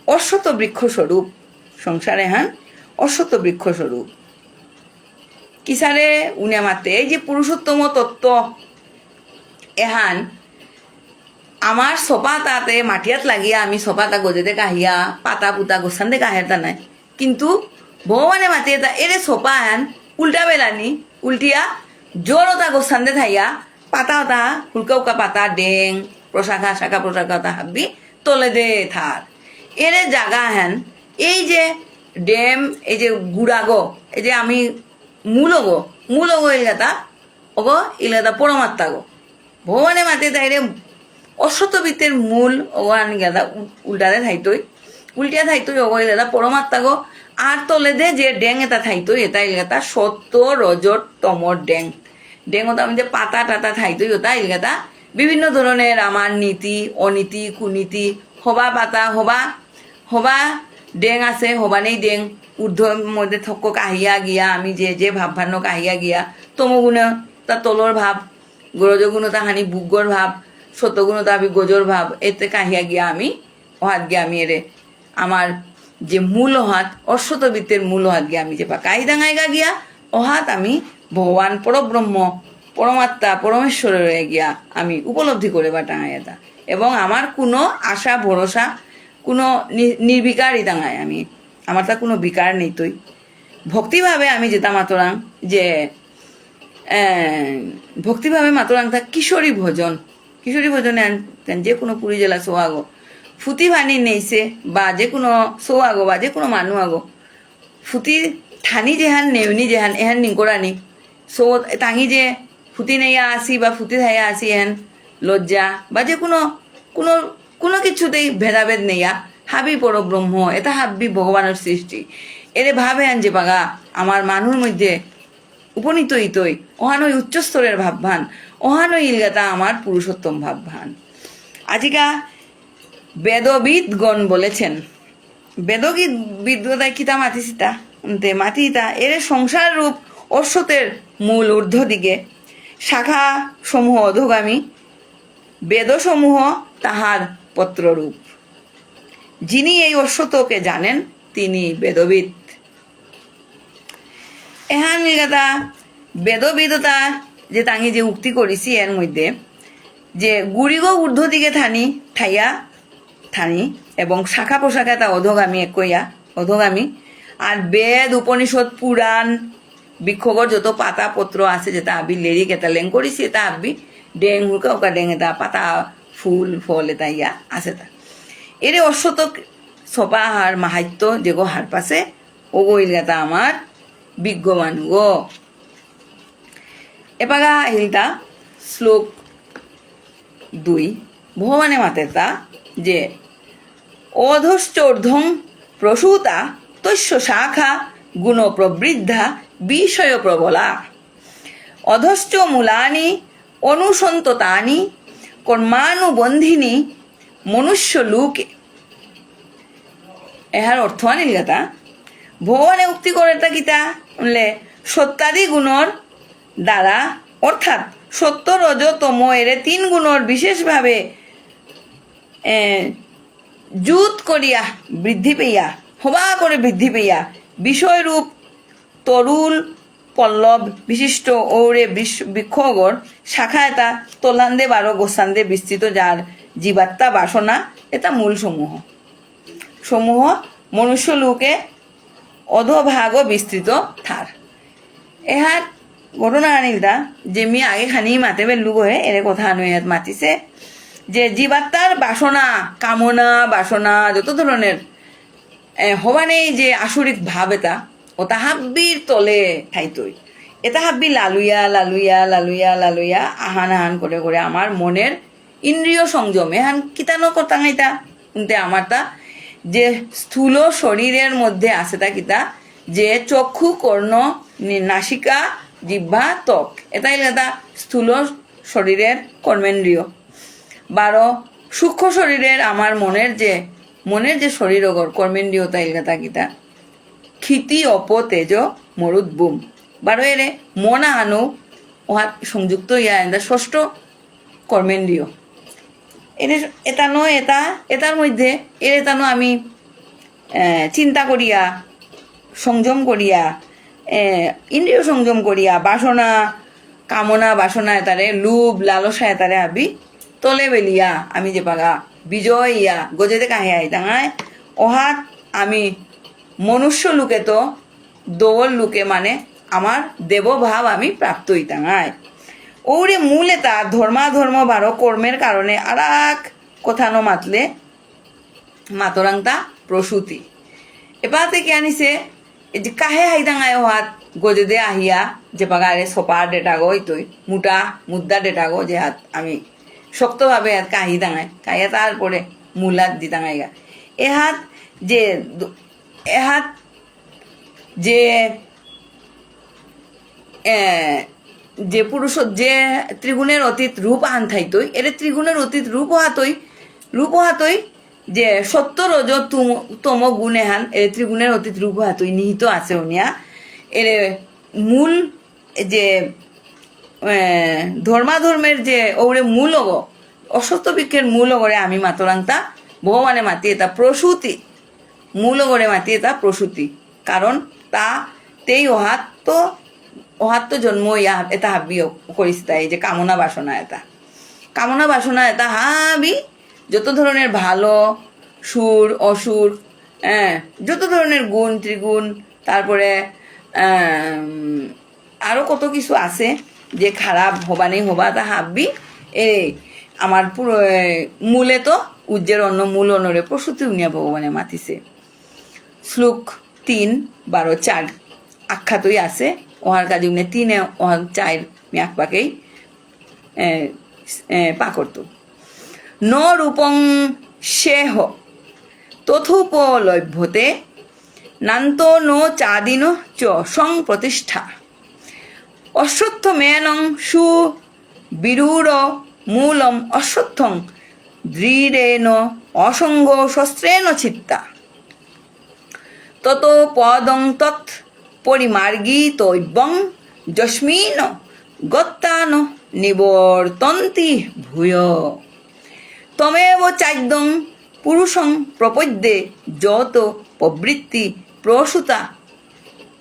অশ্বত বৃক্ষ স্বরূপ সংসারে হান অশ্বত বৃক্ষ স্বরূপ কিসারে উনি মাতে এই যে পুরুষোত্তম তত্ত্ব এহান আমার সপাতাতে মাটিয়াত লাগিয়া আমি সপাতা গজেতে কাহিয়া পাতা পুতা গোসান দে কাহেরতা নাই কিন্তু ভগবানে মাতি এটা এরে সোপা আন উল্টা বেলানি উল্টিয়া জোরতা গোসান দে থাইয়া পাতা ওটা হুলকা উকা পাতা ডেং শাখা প্রশাখা হাবি তলে দে থার এরে জাগা হেন এই যে ডেম এই যে গুড়াগো এই যে আমি মূলগো ইলাতা ওগো ইলাতা পরমাত্মা গো ভগবানে মাতে তাইরে অশ্বতবিত্তের মূল ওগান গেদা উল্টাতে থাইতই উল্টিয়া থাইতই ওগো ইলাতা পরমাত্মা গো আর তলে দে যে ডেং এটা থাইতই এটা ইলাতা সত্য রজত তমর ডেং ওটা আমি যে পাতা টাতা থাইতই ওটা ইলাতা বিভিন্ন ধরনের আমার নীতি অনীতি কুনীতি হবা পাতা হবা ডেং আছে হবা নেই ডেং ঊর্ধ্বর মধ্যে থক্ক কাহিয়া গিয়া আমি যে ভাবভান্য কাহিয়া গিয়া তমগুণ তা তলর ভাব রজগুণ তা হানি বুগ্গর ভাব সত্যগুণ তা আমি গজর ভাব এতে কাহিয়া গিয়া আমি অহাত গিয়া আমি এরে আমার যে মূল হাত অশ্বতবৃত্তের মূল হাত গিয়া আমি যে বা কাহিদাঙ্গাইগা গিয়া অহাত আমি ভগবান পরব্রহ্ম পরমাত্মা পরমেশ্বরের গিয়া আমি উপলব্ধি করে বা টাঙাইয়া তা এবং আমার কোনো আশা ভরসা কোনো নির্বিকারই টাঙায় আমি আমার তা কোনো বিকার নেই তৈ ভক্তিভাবে আমি যেতা মাতরাং যে ভক্তিভাবে মাতরাং তা কিশোরী ভজনে যে কোনো পুরী জেলা সোয়াগো ফুটি ভানি নেইছে বা যে কোনো সোয়াগো বা যে কোনো মানুষ আগো ফুটি ঠানি যেহান নেউনি যেহান এহান নিংকরানি সো তাঙি যে ফুটি নেইয়া আসি বা ফুটি থাইয়া আসি এহান লজ্জা বা যে কোনো কিছুতেই ভেদাভেদ নেইয়া হাবি পরব্রহ্ম এটা হাবি ভগবানের সৃষ্টি এরে ভাবে আন যে পাগা আমার মানুষের মধ্যে উপনীত ইতই ওহানই উচ্চস্তরের ভাবভান ওহানই ইলগাতা আমার পুরুষোত্তম ভাবভান আজিকা বেদবিদগণ বলেছেন বেদগীত বিদ্যুতায় কিতা মাতিছিতা মাতিতা এর সংসার রূপ অশ্বতের মূল ঊর্ধ্ব দিকে, শাখা সমূহ অধোগামী, বেদসমূহ তাহার পত্ররূপ। যিনি এই অশ্বতকে জানেন তিনি বেদবিদ। এহান নিগাতা বেদবিদতা যে তাঙি যে উক্তি করেছি এর মধ্যে যে গুড়িগো ঊর্ধ্ব দিকে থানি এবং শাখা পোশাখা তা অধোগামী একইয়া অধোগামী। আর বেদ উপনিষদ পুরাণ বৃক্ষগর যত পাতা পত্র আছে যেটা আবি লেরিক এটা লেং করেছি এটা আবি ডেং হুকা ওকা ডেং এটা পাতা ফুল ফল এটা ইয়া আছে তা এরে অশ্বতক সপা হার মাহাত্য যেগো হার পাশে ও গইল গাতা আমার বিজ্ঞ মানু গো। এপাগা আহিলতা শ্লোক 2 ভগবানে মাতেতা যে অধশ্চর্ধং প্রসূতা তস্য শাখা গুণ প্রবৃদ্ধা বিষয় প্রবলা অধশ্চ মূলানি অনুসন্ততানি কর্মানুবন্ধিনী মনুষ্য লোকে। এহার অর্থ আনিল গাতা ভগবানে উক্তি করে তা কিতা বললে সত্যাদি গুণর দ্বারা অর্থাৎ সত্য রজ তম এর 3 গুণর বিশেষভাবে জুত করিয়া বৃদ্ধি পেয়া হবা করে বৃদ্ধি পেয়া বিষয়রূপ তরুল পল্লব বিশিষ্ট ঔরে বৃক্ষগর শাখা এটা তলান্দে 12 গোস্তান্দে বিস্তৃত যার জীবাত্মা বাসনা এটা মূল সমূহ মনুষ্য লোকে অধোভাগ বিস্তৃত থার। এহার ঘটনা আনিলতা যে মি আগে খানি মাতে বেলু গহে এর কথা আনুয়াত মাতিছে যে জীবাত্মার বাসনা কামনা বাসনা যত ধরনের হবানেই যে আসরিক ভাব এটা ও তাহাব্বির তলে ঠাইতই এটা হাব্বি লালুয়া লালুয়া লালুয়া লালুয়া আহান আহান করে করে আমার মনের ইন্দ্রিয় সংযম এহান কিতানো কথাঙাইতা কিন্তু আমার তা যে স্থূল শরীরের মধ্যে আছে তা কিতা যে চক্ষু কর্ণ নাসিকা জিহ্বা ত্বক এটাই এটা স্থূল শরীরের কর্মেন্দ্রিয়। 12 সূক্ষ্ম শরীরের আমার মনের যে শরীর কর্মেন্দ্রিয় তাই কথা কিতা ক্ষিতি অপ তেজ মরুদ বুম 12 এরে মন আনো ওহা সংযুক্ত ইয়া এটা 6ষ্ঠ কর্মেন্দ্রিয়। এটা নয় এটার মধ্যে এটানো আমি চিন্তা করিয়া সংযম করিয়া ইন্দ্রিয় সংযম করিয়া বাসনা কামনা বাসনা এতারে লুভ লালসা এতারে আবি তলে বেলিয়া আমি যে পাগা বিজয় ইয়া গজেতে কাহে আই দাঙায় ওহাত আমি মনুষ্য লোকে তো দোল লোকে মানে আমার দেবভাব আমি প্রাপ্ত হইতাঙায়। ওরে মূল এটা ধর্মাধর্ম 12 কর্মের কারণে আর এক কথানো মাতলে মাতরাংতা প্রসূতি। এপাতে কি আনিছে এই যে কাহে হাইদাঙায় হাত গজে দে আহিয়া যে পাগারে সোপা ডেটা গো ইতই মুদ্দা ডেটা গো যে হাত আমি শক্তভাবে হাত কাহি দাঙায় কাহিয়া তারপরে মূলাত দি দাঙাইগা এহাত যে যে পুরুষ যে ত্রিগুণের অতীত রূপ আন থাইতই এর ত্রিগুণের অতীত রূপ হাতই যে সত্য রজ তম গুণ এহান এর ত্রিগুণের অতীত রূপ হাতই নিহিত আছে উনিয়া এর মূল যে ধর্মাধর্মের যে ওরে মূল অসত্য বৃক্ষের মূল করে আমি মাতরাংতা ভগবানে মাতি এটা প্রসূতি মূল করে মাতি এটা প্রসূতি কারণ তা তেই অহাত তো জন্ম ইয়া এটা হাবি করিস তাই যে কামনা বাসনা এটা হাবি যত ধরনের ভালো সুর অসুর যত ধরনের গুণ ত্রিগুণ তারপরে আরো কত কিছু আছে যে খারাপ হবানি হবা তা হাবি এই আমার পুরো মূলে তো উজ্জের অন্য মূল অনরে প্রসূতি উনিয়া ভগবানে মাতিছে। শ্লোক 3:12-4 আখ্যাতই আছে ওহার কাজে উনি 3-4 মিয়াক পাকেই পা করত ন রূপং সেহ তথোপলভ্যতে নান্ত নো চাদিন চ সং প্রতিষ্ঠা অশ্বত্থ মেনং সু বিরূঢ় মূলম অশ্বত্থং দৃঢ়েন অসঙ্গ শস্ত্রেণ চিত্তা। তত পদং তৎ পরিমার্গিতব্যং যস্মিন গত্তান নিবর্তন্তি ভূয় তমেব চাদ্যং পুরুষং প্রপদ্যে যত প্রবৃত্তি প্রসূতা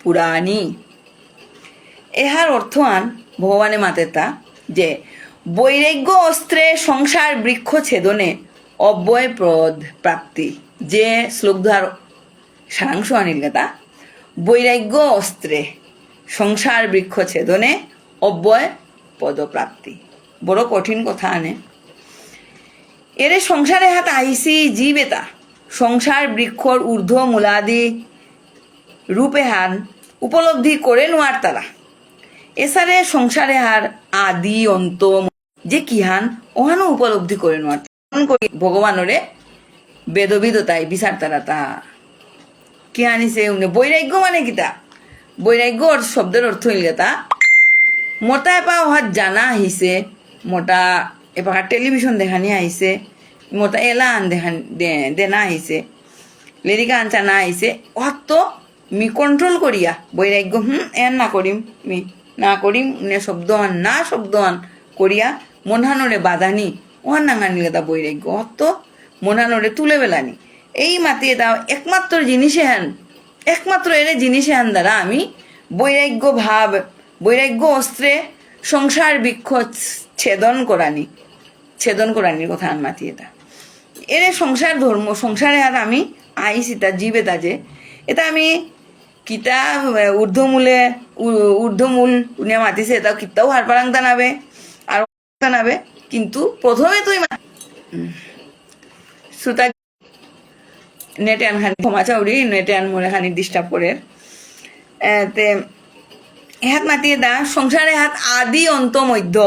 পুরাণী। এহার অর্থ আন ভগবানের মাতেতা যে বৈরাগ্য অস্ত্রে সংসার বৃক্ষ ছেদনে অব্যয় প্রদ প্রাপ্তি। যে শ্লোকধার সারাংশ আনিল কথা বৈরাগ্য অস্ত্রে সংসার বৃক্ষ ছেদনে অব্যয় পদপ্রাপ্তি, বড় কঠিন কথা আনে। এরে সংসারে হাত আহিসি জীবেতা সংসার বৃক্ষর ঊর্ধ্ব মূলাদি রূপে হান উপলব্ধি করে নোয়ার তারা। এসারে সংসারে হার আদি অন্ত যে কিহান ওহানো উপলব্ধি করে নোয়ার ভগবানরে বেদবিদতাই বিচার তারা তা কি আনিছে। বৈরাগ্য মানে কিতা? বৈরাগ্য শব্দের অর্থ হইল তা মোটা এপা ওহার জানা আহিছে, মোটা এপার টেলিভিশন দেখানি আহিছে, মোটা এলা আন দেনা আহিছে, লেরিকা আনচানা আহিছে, ওহার তো মি কন্ট্রোল করিয়া বৈরাগ্য এন না করিম, মি না করিম শব্দ আন না শব্দ আন করিয়া মনহানরে বাধানি ওহার নাঙানিলে তা বৈরাগ্য। ওহার তো মনহানরে তুলে বেলানি এই মাতিয়ে তা একমাত্র জিনিসে হান, একমাত্র এর জিনিসে হান দ্বারা আমি বৈরাগ্য ভাব বৈরাগ্য অস্ত্রে সংসার বৃক্ষ ছেদন করানির কথা আন মাতিয়ে তা এরে সংসার ধর্ম সংসারে হাত আমি আইসি তা জীবে তা যে এটা আমি কিতা ঊর্ধ্বমূল উনিয়া মাতিছে এটা কিতাও হার পারাং টানাবে আর টানাবে, কিন্তু প্রথমে তুই শ্রোতা নেটে আনখানি ক্ষমা চাউরি নেটে আন মোরে খানি ডিস্টার্ব করে তে এহাত মাতিয়ে দা সংসারে হাত আদি অন্ত মধ্য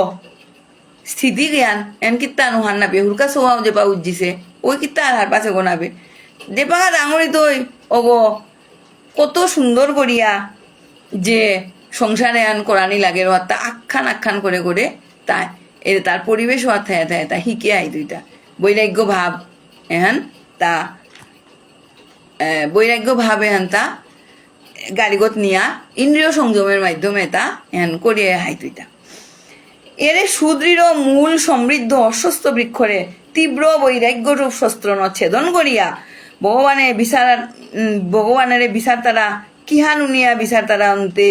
স্থিতি জ্ঞান এন কিত্তা নোহান নাবে হুরকা সোহাও যে পা উজ্জিছে ওই কিত্তা আর হার পাশে গোনাবে যে পাহা ডাঙরি তৈ ওগো কত সুন্দর করিয়া যে সংসারে আন করানি লাগে রহাত্তা আখ্যান করে করে তা তার পরিবেশ হওয়া থায় তা শিকে আই দুইটা বৈরাগ্য ভাব এহান তা বৈরাগ্য ভাব এহান তা গাড়িগত নিয়া ইন্দ্রিয় সংযমের মাধ্যমে তা এহান করিয়া হাই দুইটা এরে সুদৃঢ় মূল সমৃদ্ধ অস্বস্থ বৃক্ষরে তীব্র বৈরাগ্য রূপ শস্ত্র ছেদন করিয়া ভগবানের বিচার তারা কিহান উনিয়া বিচার তারা অন্তে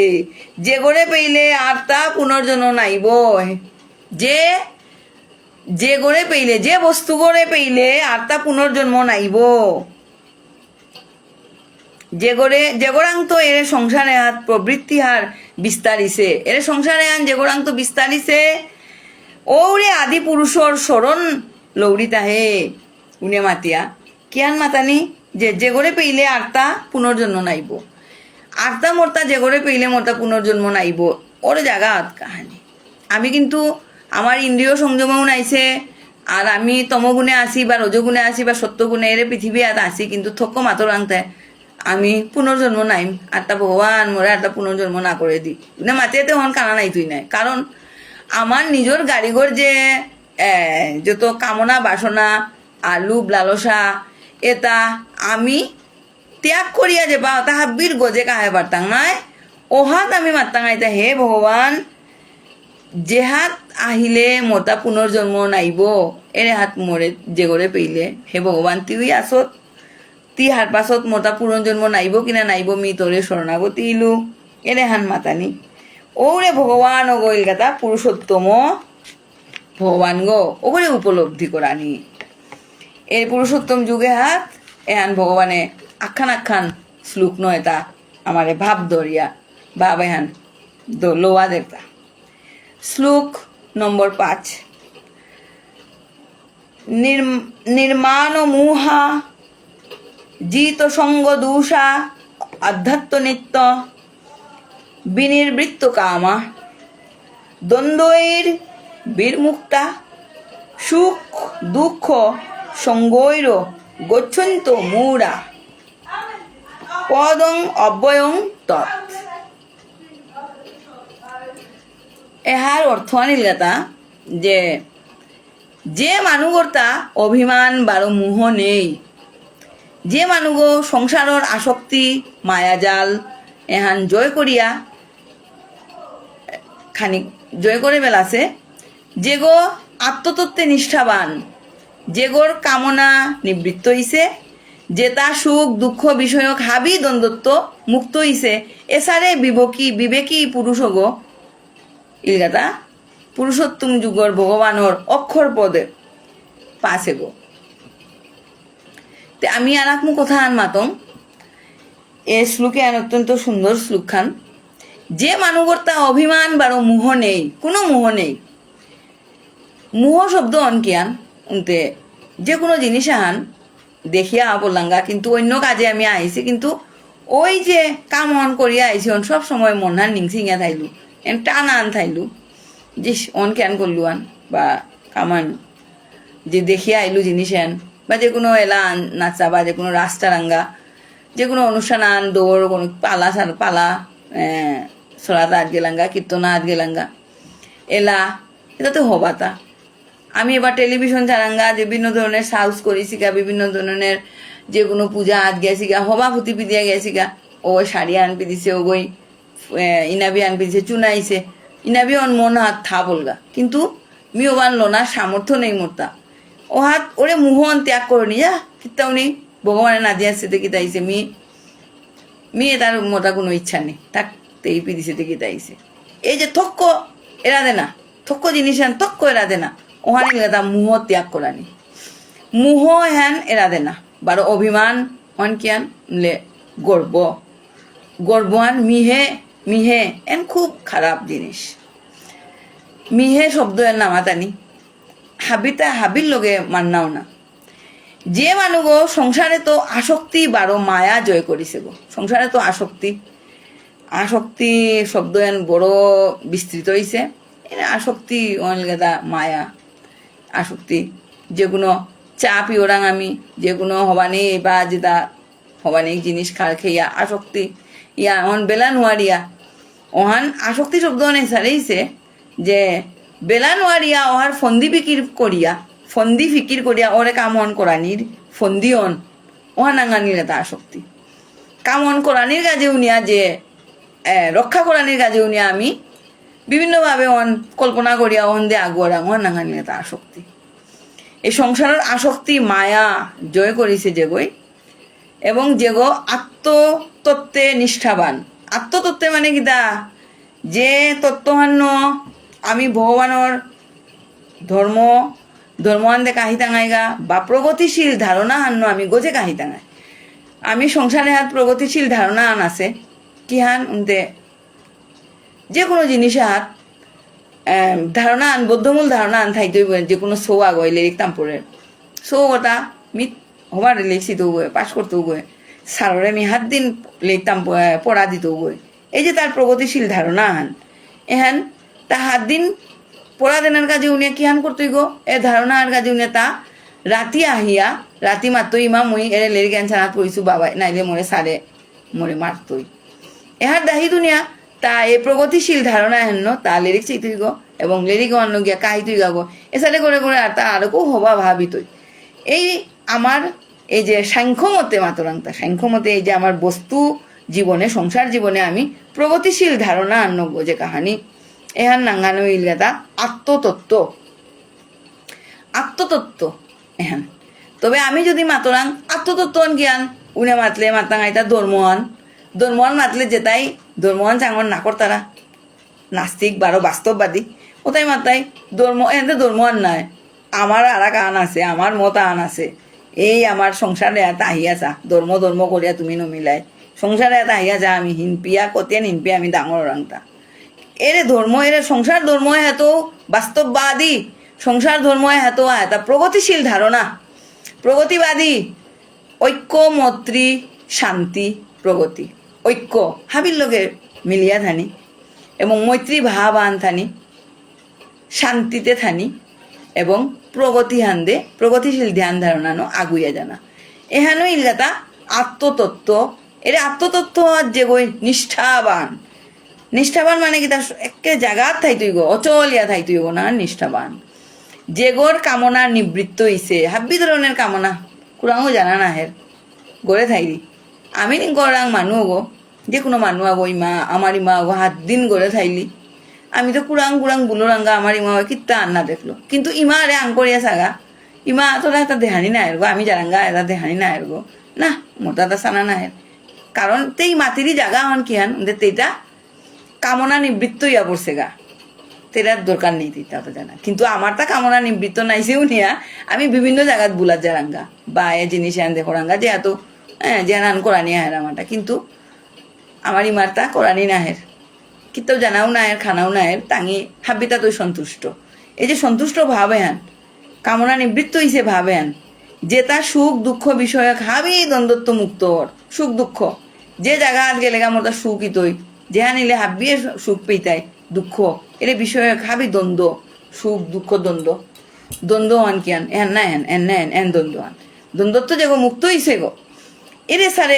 যে গড়ে পেইলে আর তা পুনর্জন্ম নাইব। যে গড়ে পেইলে যে বস্তু গড়ে পেইলে আর তা পুনর্জন্ম নাইব। যে গোড়ান্ত এর সংসারে হাত প্রবৃত্তি হার বিস্তারিছে এর সংসারে আন যে গোড়ান্ত বিস্তারিছে ওরে আদি পুরুষর স্মরণ লৌড়ি তাহে উনে মাতিয়া কিয়ান মাতানি যে গড়ে পেইলে আরতা পুনর্জন্ম নাইব, আরতা মোরতা যে গড়ে পেইলে মোরতা পুনর্জন্ম নাইব ওরে জাগাত কাহানি। আমি কিন্তু আমার ইন্দ্রিয় সংযমেও নাইছে আর আমি তমগুণে আসি বা রজগুণে আসি বা সত্যগুণে এর পৃথিবী আর আসি, কিন্তু থক্ক মাতর আনতে আমি পুনর্জন্ম নাইম আরটা ভগবান মোরে আরটা পুনর্জন্ম না করে দি না মাতিয়েতে হন কানা নাই তুই নাই। কারণ আমার নিজের গাড়িঘর যে যত কামনা বাসনা আর লোভ লালসা এটা আমি ত্যাগ করিয়া যে বা তাহা বীর গজে কাহে পারতাম নাই ওহাত আমি মারতাম আইতা হে ভগবান যে হাত আহিলে মোটা পুনর্জন্ম নাইব এরে হাত মোরে যে করে পেইলে হে ভগবান তুই আসত তি হার পাছত মোটা পুনর্জন্ম নাইব কিনা নাইব মি তোরে শরণাগতি ইলু এরে হান মাতানি ওরে ভগবান ও গইল গাতা পুরুষোত্তম ভগবান গো ওরে উপলব্ধি করানি এই পুরুষোত্তম যুগে হাত এহান ভগবানে আখ্যান শ্লোক নয় তা আমারে ভাব ধরিয়া ভাব এহান লোয়া দেবতা। শ্লোক নম্বর 5 নির্মাণ মুহা জিত সঙ্গ দূষা আধ্যাত্ম নিত্য বিনির্বৃত্ত কামা দ্বন্দ্বৈর বীরমুক্তা সুখ দুঃখ সঙ্গৈর গচ্ছন্ত মূঢ়া পদং অব্যয়ং তৎ। এহার অর্থ আনিল গাতা যে মানুষটা অভিমান বারো মোহ নেই যে মানুগো সংসারর আসক্তি মায়াজাল এহান জয় করিয়া খানিক জয় করে বেলাছে, যেগো আত্মতত্ত্বে নিষ্ঠাবান, যেগোর কামনা নিবৃত্ত হইছে, যে তা সুখ দুঃখ বিষয়ক হাবি দ্বন্দ্বত্ব মুক্ত হইছে, এসারে বিবেকী পুরুষ গো ইলগাতা পুরুষোত্তম যুগর ভগবানর অক্ষর পদে পাশে গো। তে আমি আর এক কথা আন মাতম এ শ্লোকে আন অত্যন্ত সুন্দর শ্লোক খান, যে মানুষের তা অভিমান বারো মোহ নেই, কোনো মোহ নেই। মোহ শব্দ অনকিয়ান উনতে যে কোনো জিনিস আহান দেখিয়া বললাঙ্গা, কিন্তু অন্য কাজে আমি আইছি, কিন্তু ওই যে কাম অন করিয়া আইছি অন সব সময় মনহান নিংসিঙা থাইলু এন টান আন থাইলু যে অন ক্যান করলু আন বা কামান যে দেখিয়া আইলু জিনিস আন বা যে কোনো এলা আন নাচা বা যে কোনো রাস্তারাঙ্গা যে কোনো অনুষ্ঠান আন দৌড় কোনো পালা সরাতা আজ গেলাঙ্গা কীর্তনা আজ গেলাঙ্গা এলা এটা তো হবাতা। আমি এবার টেলিভিশন চালাঙ্গা যে বিভিন্ন ধরনের সাউস করিছিগা, বিভিন্ন ধরনের যে কোনো পূজা আজ গেছিগা, হবা ফুতি পিদিয়া গেছিগা, ও শাড়ি আনপি দিছে, ও গই ইনাবি আনপি দিছে, চুনাইছে ইনাবি অন মন হাত থা বলগা, কিন্তু মি ওবান লোনার সামর্থ্য নেই মোরতা, ও হাত ওরে মুহন ত্যাগ করে নি যা কিতাও নেই ভগবানের নাদিয়া সেতে কিতাইছে, মি তার মোটা কোনো ইচ্ছা নেই তাক তেই পিদিছে তে কিতাইছে। এই যে থক্ক এরা দে না, থক্ক জিনিস আন তক্ক এরা দে না, ওহানি তা মুহ ত্যাগ করানি, মুহ হ্যান এরা দে না, বারো অভিমান হন কিয়ান লে গর্বান মিহে এন খুব খারাপ জিনিস। মিহে শব্দ এর নামাতানি হাবির লগে মান্নাও না। যে মানুষ গো সংসারে তো আসক্তি বারো মায়া জয় করিছে গো, সংসারে তো আসক্তি শব্দ এন বড় বিস্তৃত হইছে। আসক্তি অনগেদা মায়া আসক্তি, যে কোনো চা পিওরাং আমি যে কোনো হবানি বা যেটা হবানি জিনিস খার খেয়া আসক্তি ইয়া অন বেলা নোয়ারিয়া ওহান আসক্তি শব্দ অনেক সারেইছে যে বেলা নোয়ারিয়া ওহার ফন্দি ফিকির করিয়া ওরে কাম অন করানির ফন্দি অন ওহান আঙানির এটা আসক্তি। কাম অন করানির কাজে উনিয়া যে রক্ষা করানির কাজে উনিয়া আমি বিভিন্নভাবে অন কল্পনা করিয়া অন দিয়ে আগুয়ার ওহান আঙানির এটা আসক্তি। এই সংসারের আসক্তি মায়া জয় করিছে যেগই, এবং যেগো আত্মতত্ত্বে নিষ্ঠাবান। আত্মতত্ত্বে মানে কিতা, যে তত্ত্বহান্য আমি ভগবানের ধর্মান্দে কাহি টাঙাইগা বা প্রগতিশীল ধারণা হান্ন আমি গোজে কাহি টাঙাই। আমি সংসারে হাত প্রগতিশীল ধারণা আন আছে কি হান উনতে যে কোনো জিনিসে হাত ধারণা আন বদ্ধমূল ধারণা আন থাইতই যে কোনো শো আগয় লিরিক তাম্পরের শো কথা মিত হবার লিখছি তো বই পাশ করতেও বই সাররে আমি হাত দিন লিখতাম পড়া দিতেও বই। এই যে তার প্রগতিশীল ধারণা আন এহান তা হাত দিন পড়া দেনার কাজে উনিয়া কি হান করতই গো এ ধারণার কাজে উনিয়া তা রাতি মাত্র ইমা মুই এর লিরিক আনসানাত পড়িছু বাবা নাইলে মোরে সারে মোরে মারতই এহার দাহি দুনিয়া তা এ প্রগতিশীল ধারণা হেন তা লিরিক চাইতুই গো এবং লিরিক অন্য গিয়া কাহিতুই গাবো এসারে করে আর তা আরো কেউ হবা ভাবিতই। এই আমার এই যে সাংখ্যমতে মাতরাংতা সাংখ্যমতে এই যে আমার বস্তু জীবনে সংসার জীবনে আমি প্রগতিশীল ধারণা আন্ন যে কাহানি এহার নাঙ্গানো ইলগাতা আত্মতত্ত্ব এহান। তবে আমি যদি মাতরাং আত্মতত্ত্ব জ্ঞান উনে মাতলে মাতাঙ্গাইতা ধর্মওয়ান মাতলে যেতাই ধর্মওয়ান চাঙ্গন না করতারা নাস্তিক বারো বাস্তববাদী ওটাই মাতাই এতে ধর্মওয়ান নাই, আমার আর এক আন আছে, আমার মত আন আছে। এই আমার সংসারে এত আহিয়া যা ধর্ম করিয়া তুমি নমিলাই সংসারে এত আহিয়া যা আমি হিনপিয়া কতিয়ান হিনপিয়া আমি ডাঙর রাংতা এরে ধর্ম এরে সংসার ধর্ম হেত বাস্তববাদী সংসার ধর্ম হেত এটা প্রগতিশীল ধারণা প্রগতিবাদী ঐক্য মৈত্রী শান্তি প্রগতি ঐক্য হাবির লগে মিলিয়া থানি এবং মৈত্রী ভাব আন থানি শান্তিতে থানি এবং প্রগতিশীল ধ্যান ধারণা আগুইয়া জানা এহানো ইলগাতা আত্মতত্ত্ব এর আত্মতত্ত্ব যে গই নিষ্ঠাবান মানে কি তার একে জাগাত থাইতুই গো অচলিয়া থাইতুই গো না নিষ্ঠাবান যেগোর কামনা নিবৃত্ত হইছে হাব্বি ধরনের কামনা কুরাও জানা না হের গড়ে থাইরি আমি গড়াং মানুষ গো যে কোনো মানুষ আগো ইমা আমার ইমা আগো হাত দিন গড়ে থাইলি আমি তো কুড়াং কুড়াং বুলো রাঙ্গা আমার ইমা কিত্তা আন্না দেখলো কিন্তু ইমা আরে আং করিয়া সাগা ইমা তোরা এটা দেহানি না এরগো আমি জারাঙ্গা এটা দেহানি না এরগো না মোর দাদা সানা না এর কারণ তেই মাতিরি জাগা হন কি হান তেইটা কামনা নিবৃত্ত ইয়া পড়ছে গা তেরার দরকার নেই তিতা তো জানা কিন্তু আমার তা কামনা নিবৃত্ত নাইছেও নিয়া আমি বিভিন্ন জায়গাত বুলার জারাঙ্গা বা এ জিনিস আন দেখো রাঙ্গা যে এত হ্যাঁ যে আন করানি আহের আমারটা কিন্তু আমার ইমারটা করানি না হের কিন্তু জানাও না এর খানাও না এর টাঙি হাবিতা তো সন্তুষ্ট এই যে সন্তুষ্ট ভাবে হান কামনা নিবৃত্ত হইছে ভাবে হান যে তার সুখ দুঃখ বিষয়ক হাবি দ্বন্দ্বত্ব মুক্ত সুখ দুঃখ যে জায়গা আজ গেলে মোর তার সুখই তৈ যেহা নিলে হাবিয়ে সুখ পেইতাই দুঃখ এর বিষয়ক হাবি দ্বন্দ্ব সুখ দুঃখ দ্বন্দ্ব দ্বন্দ্ব আন কি আন এন না এন না এন দ্বন্দ্ব আন দ্বন্দ্বত্ব যে গো মুক্ত হইছে গো এরে সারে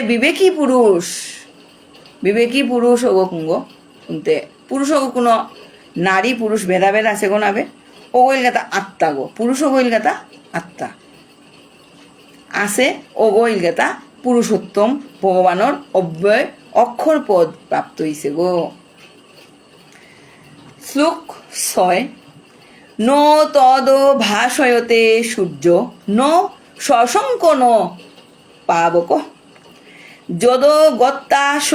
বিবেকী পুরুষ হগো কুঙ্গ শুনতে পুরুষ হগো কোনো নারী পুরুষ ভেদাভেদ আছে গো নাবে ও গইল গাতা আত্মা গো পুরুষ ও গইল গাতা আত্মা আছে ও গইল গাতা পুরুষোত্তম ভগবানের অব্যয় অক্ষর পদ প্রাপ্ত হইছে গো শ্লোক 6 ন তদ ভাষয়তে সূর্য ন শশঙ্ক ন পাবক যদ গত্তাস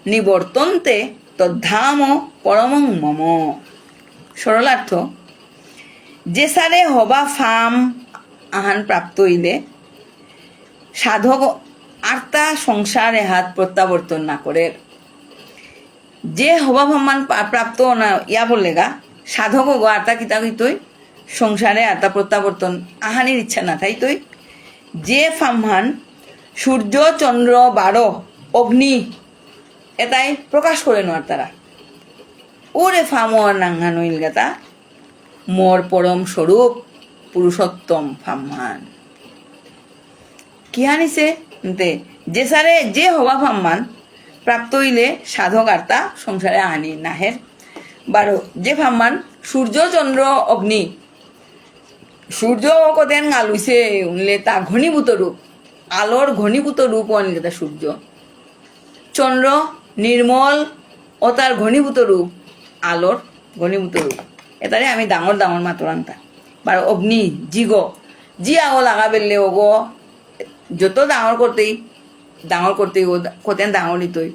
নিবর্তন্তে তদ্ধাম পরমং মম সরলার্থ যে সারে হবা ফাম আহান প্রাপ্ত হইলে সাধক আর্তা সংসারে হাত প্রত্যাবর্তন না করে যে হবা ফাম্মান প্রাপ্ত না ইয়া বললে গা সাধক গো আর্তা কিতা কইতই সংসারে আর্তা প্রত্যাবর্তন আহানির ইচ্ছা না তাই তৈ যে ফাম্মান সূর্য চন্দ্র বারো অগ্নি এটাই প্রকাশ করে নোয়ার তারা ওরে ফামর নাঙ্গা নইল গাতা মোর পরম স্বরূপ পুরুষোত্তম ফাম্মান কি আনিছে যে সারে যে হওয়া ফাম্মান প্রাপ্ত হইলে সাধক আর্তা সংসারে আনি নাহের বারো যে ফাম্মান সূর্য চন্দ্র অগ্নি সূর্য কতেন গালুইছে উনলে তা ঘনীভূত রূপ আলোর ঘনীভূত রূপ অনিল সূর্য চন্দ্র নির্মল ও তার ঘনীভূত রূপ আলোর ঘনীভূত রূপ এটারে আমি ডাঙর ডাঙর মাতরাংতা বার অগ্নি জি আগো লাগা বেললে ওগো যত ডাঙর করতেই ও কতেন ডাঙরই তৈ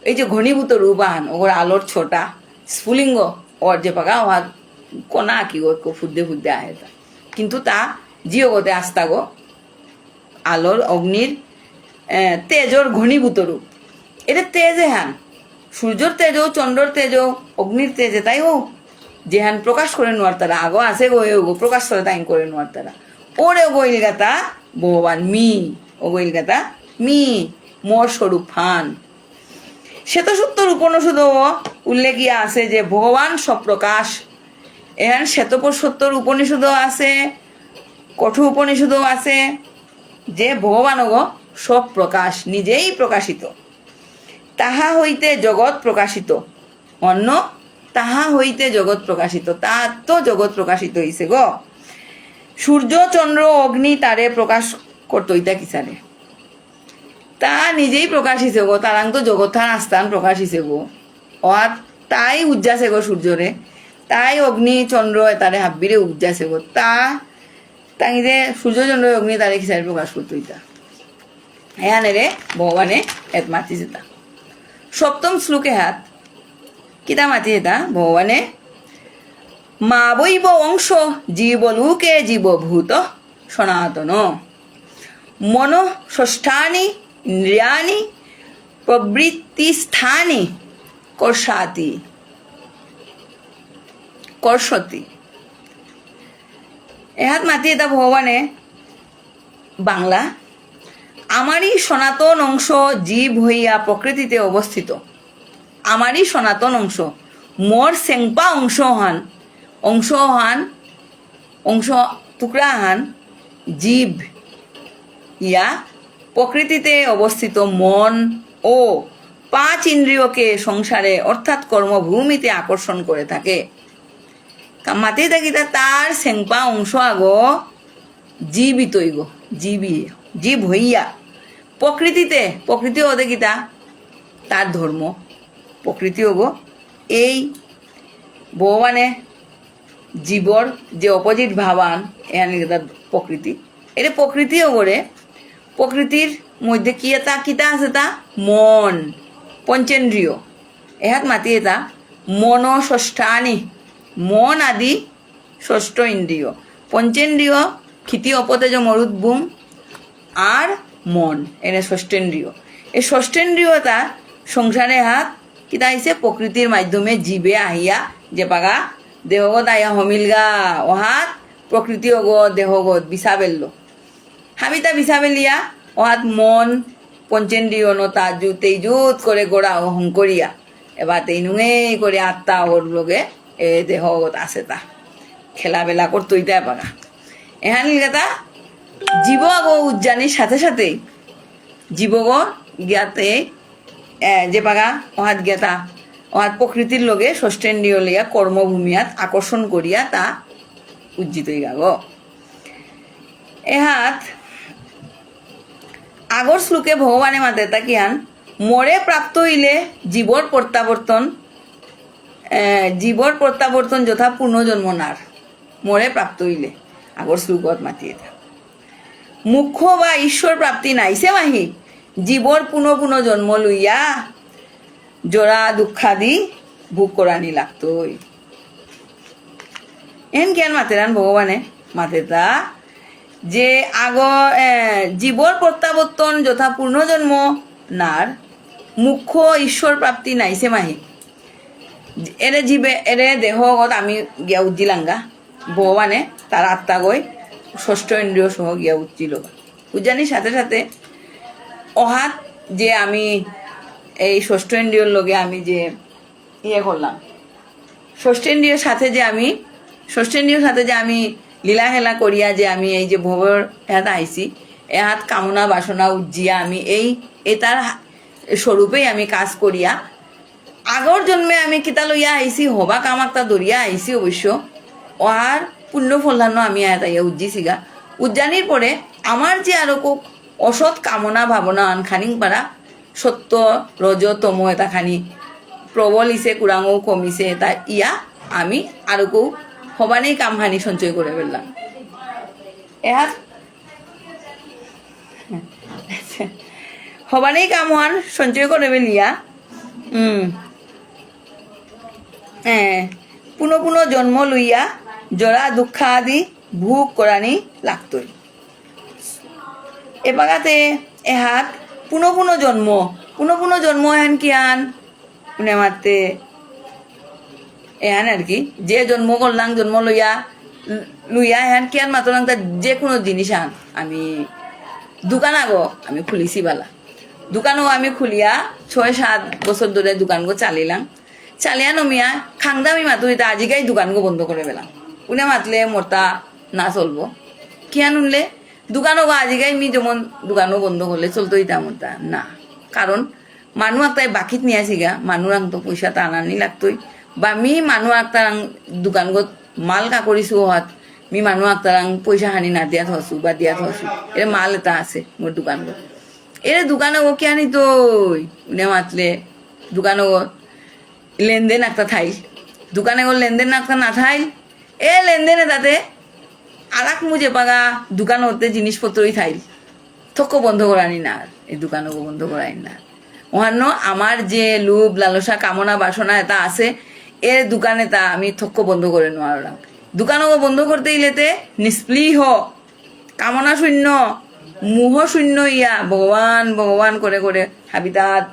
এই যে ঘনীভূত রূপ আন ওগর আলোর ছোটা স্ফুলিঙ্গ ওর যে পাকা ওহার কোনা কি গো ফুদ্দে আহে তা কিন্তু তা জিও গোতে আস্তা গো আলোর অগ্নির তেজর ঘনীভূত রূপ এটা তেজে হান সূর্যর তেজও চন্দ্রর তেজও অগ্নির তেজে তাই ও যে হান প্রকাশ করে নোয়ার তারা আগো আছে গো প্রকাশ করে তাই করে নোয়ার তারা ওরে গইল গাতা ভগবান ও গইল গাতা মোর স্বরূপ ফান শ্বেতসূত্তর উপনিষদ উল্লেখিয়া আছে যে ভগবান সপ্রকাশ এখান শ্বেতসত্তর উপনিষদও আছে কঠোর উপনিষদও আছে যে ভগবান গো সব প্রকাশ নিজেই প্রকাশিত তাহা হইতে জগৎ প্রকাশিত অন্য তাহা হইতে জগৎ প্রকাশিত তার তো জগৎ প্রকাশিত হইছে গো সূর্য চন্দ্র অগ্নি তারে প্রকাশ করতো ইতা কিসারে তা নিজেই প্রকাশিছে গো তারাং তো জগৎথান আস্থান প্রকাশিছে গো আর তাই উজ্জাসে গো সূর্যরে তাই অগ্নি চন্দ্র তারে হাব্বিরে উজ্জাসে গো তাই যে সূর্য চন্দ্র অগ্নি তারে কিসারে প্রকাশ করতো ইতা হ্যাঁ রে ভগবানে এত মাতিছে তা সপ্তম শ্লোকে হাত কিতা মাতি এটা ভগবানে মা বৈব অংশ জীবলোকে জীবভূত সনাতন মন ষষ্ঠানি ইন্দ্রিয়ানি প্রবৃত্তিস্থানি কর্ষতি এহাত মাতি এটা ভগবানে বাংলা আমারই সনাতন অংশ জীব হইয়া প্রকৃতিতে অবস্থিত আমারই সনাতন অংশ মোর সেংপা অংশ টুকরা হান জীব ইয়া প্রকৃতিতে অবস্থিত মন ও 5 ইন্দ্রিয়কে সংসারে অর্থাৎ কর্মভূমিতে আকর্ষণ করে থাকে মাতে থাকিতা তার সেংপা অংশ আগো জীবিতই গো জীব হইয়া প্রকৃতি ওদের গীতা তার ধর্ম প্রকৃতি হবো এই ভগবানে জীবর যে অপোজিট ভাবান এখানে তার প্রকৃতি এটা প্রকৃতি ওগরে প্রকৃতির মধ্যে কি এটা কিতা আছে তা মন পঞ্চেন্দ্রিয় এহাত মাতি এটা মন ষষ্ঠানি মন আদি ষষ্ঠ ইন্দ্রিয় পঞ্চেন্দ্রিয় ক্ষিতি অপতেজ মরুদ্ভূম আর মন এনে ষষ্ঠেন্দ্রিয় এই ষষ্ঠেন্দ্রিয়তা সংসারে হাত কিতা আইছে প্রকৃতির মাধ্যমে জীবে আহিয়া যে পাগা দেহগত আয়া হমিলগা ওহাত প্রকৃতি অগত দেহগত বিছা বেললো হাবিতা বিছা বেলিয়া ওহাত মন পঞ্চেন্দ্রিয় নতা তেইজুত করে গোড়া অহংকরিয়া এবার তেইনুঙেই করে আত্মা ওর লগে এ দেহগত আছে তা খেলাবেলা করতই তাই পাগা এহান তা জীব আগো উজ্জানির সাথে সাথে জীবগ জ্ঞাতে যে পাগা ওহাত জ্ঞাতা ওহাত প্রকৃতির লগে ষষ্ঠেন্দ্রিয় লিয়া কর্মভূমিয়াত আকর্ষণ করিয়া তা উজ্জিত গাগ এহাত আগর শ্লোকে ভগবানে মাতে তা কিয়ান মরে প্রাপ্ত হইলে জীবর প্রত্যাবর্তন যথা পুনর্জন্ম নার মরে প্রাপ্ত হইলে আগর শ্লোকত মাতিয়ে থা মুখ্য বা ঈশ্বর প্রাপ্তি নাইছে মাহি জীবর পুনঃ জন্ম লইয়া জোড়া দুঃখাদি ভোগ করানি লাগতই এন কেন মাতেরান ভগবানে মাতে তা যে জীবর প্রত্যাবর্তন যথা পুনর্জন্ম নার মুখ্য ঈশ্বর প্রাপ্তি নাইছে মাহি এরে জীবে এরে দেহগত আমি গিয়া উজ্জিলাঙ্গা ভগবানে তার আত্মা গই ষষ্ঠ ইন্দ্রিয় সহ গিয়া উজ্জিল উজ্জানির সাথে সাথে অহাত যে আমি এই ষষ্ঠ ইন্দ্রিয়র লগে আমি যে করলাম ষষ্ঠেন্দ্রিয়র সাথে যে আমি লীলা খেলা করিয়া যে আমি এই যে ভবর এহাত আইছি এহাত কামনা বাসনা উজ্জিয়া আমি এই তার স্বরূপেই আমি কাজ করিয়া আগর জন্মে আমি কিতা লইয়া আইছি হবা কামাক্তা দরিয়া আইছি অবশ্য ওহার পুণ্য ফলানো আমি এত উজ্জিছিগা উজ্জানির পরে আমার যে আরো খুব অসৎ কামনা ভাবনা আনখানি পারা সত্য রজ তম এটা খানি প্রবল ইসে কুরাঙও কমিছে তা ইয়া আমি আরো কেউ হবানেই কামহানি সঞ্চয় করে ফেললাম এহার হবানেই কামহান সঞ্চয় করে ফেলিয়া পুনঃ জন্ম লইয়া জরা দুঃখ আদি ভোগ করানি লাগতই এবাগাতে এহাত পুনঃ জন্ম এহান কিয়ান উনি মারতে এহান আর কি যে জন্ম করলাম জন্ম লইয়া এহান কিয়ান মাতলাম তার যে কোনো জিনিস আন আমি দোকান আগো আমি খুলিছি বালা দোকানও আমি খুলিয়া 6-7 বছর ধরে দোকানগো চালিয়া নমিয়া খাংদামি মাতুরি তা আজিকাই দোকানগো বন্ধ করে পেলাম উনি মাতলে মোরতা না চলবো কিয়ান উনলে দোকানও আজিকাই মি যেমন দোকানও বন্ধ করলে চলতো ইতা মোরতা না কারণ মানুহ একটাই বাকিত নিয়ে আসিগা মানুহ তো পয়সাটা আনানি লাগতোই বা মি মানুহ একটা দোকানগত মাল কাকরিছো হাত মি মানুহ একটা পয়সা হানি না দিয়া থসু বা দিয়া থসু এর মাল এটা আছে মোর দোকানগত এর দোকানে ও কি আনি তই উনি মাতলে দোকানে লেনদেন একটা থাইল দোকানে লেনদেন একটা না থাইল এ লেনদেনে তাতে আরাক মুজে পাগা দোকান হতে জিনিসপত্রই থাইল থক্ক বন্ধ করানি না এই দোকানও বন্ধ করানি না ওহান্ন আমার যে লোভ লালসা কামনা বাসনা এটা আছে এর দোকানে তা আমি থক্ক বন্ধ করে নোয়ারাম দোকানও বন্ধ করতে ইলেতে নিষ্প্লিহ কামনা শূন্য মোহ শূন্য ইয়া ভগবান করে করে হাবিতাত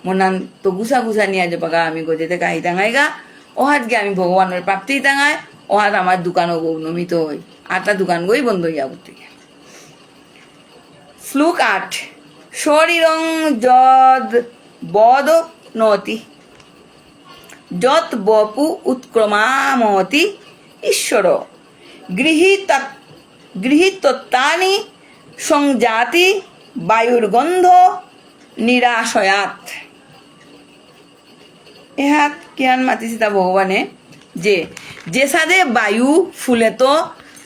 মনান তো গুছা নিয়ে যে পাগা আমি গজেতে কাহি টাঙাইগা ওহাত গে আমি ভগবানের প্রাপ্তি টাঙাই ওহাত আমার দোকানও নমিত হই আটটা দোকান গই বন্ধ হইয়া উঠতে শ্লোক 8 শরীরং যদ বদ নতি যত বপু উৎক্রমামতি ঈশ্বর গৃহীতত্তানি সংজাতি বায়ুর গন্ধ নিরাশয়াত এহাত কিয়ান মাতিছি তা ভগবানে যে সাদে বায়ু ফুলে তো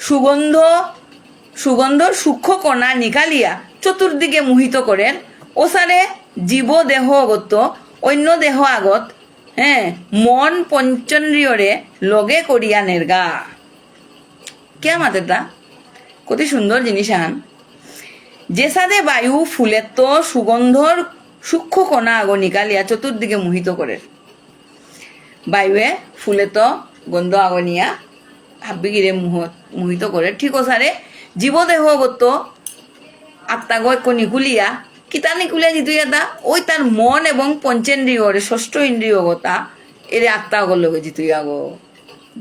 সুগন্ধ সূক্ষ্ম কণা নিকালিয়া চতুর্দিকে মোহিত করেন ওসারে জীব দেহগত অন্য দেহ আগত মন পঞ্চন্দ্রিয়রে লগে করিয়া নেরগা। কে মাতেটা কত সুন্দর জিনিস আন। যে সাদে বায়ু ফুলের তো সুগন্ধর সূক্ষ্ম কণা আগো নিকালিয়া চতুর্দিকে মোহিত করে। বায়ুয়ে ফুলে তো গন্ধ আগনিয়া হাব্বিগিরে মোহিত করে। ঠিক ওসারে জীবদেহগত আত্মা গো নিকুলিয়া কিতা নিকুলিয়া জিতু এটা ওই তার মন এবং পঞ্চেন্দ্রিয়রে ষষ্ঠ ইন্দ্রিয়গতা এরে আত্মা আগর লগে জিতুই আগো।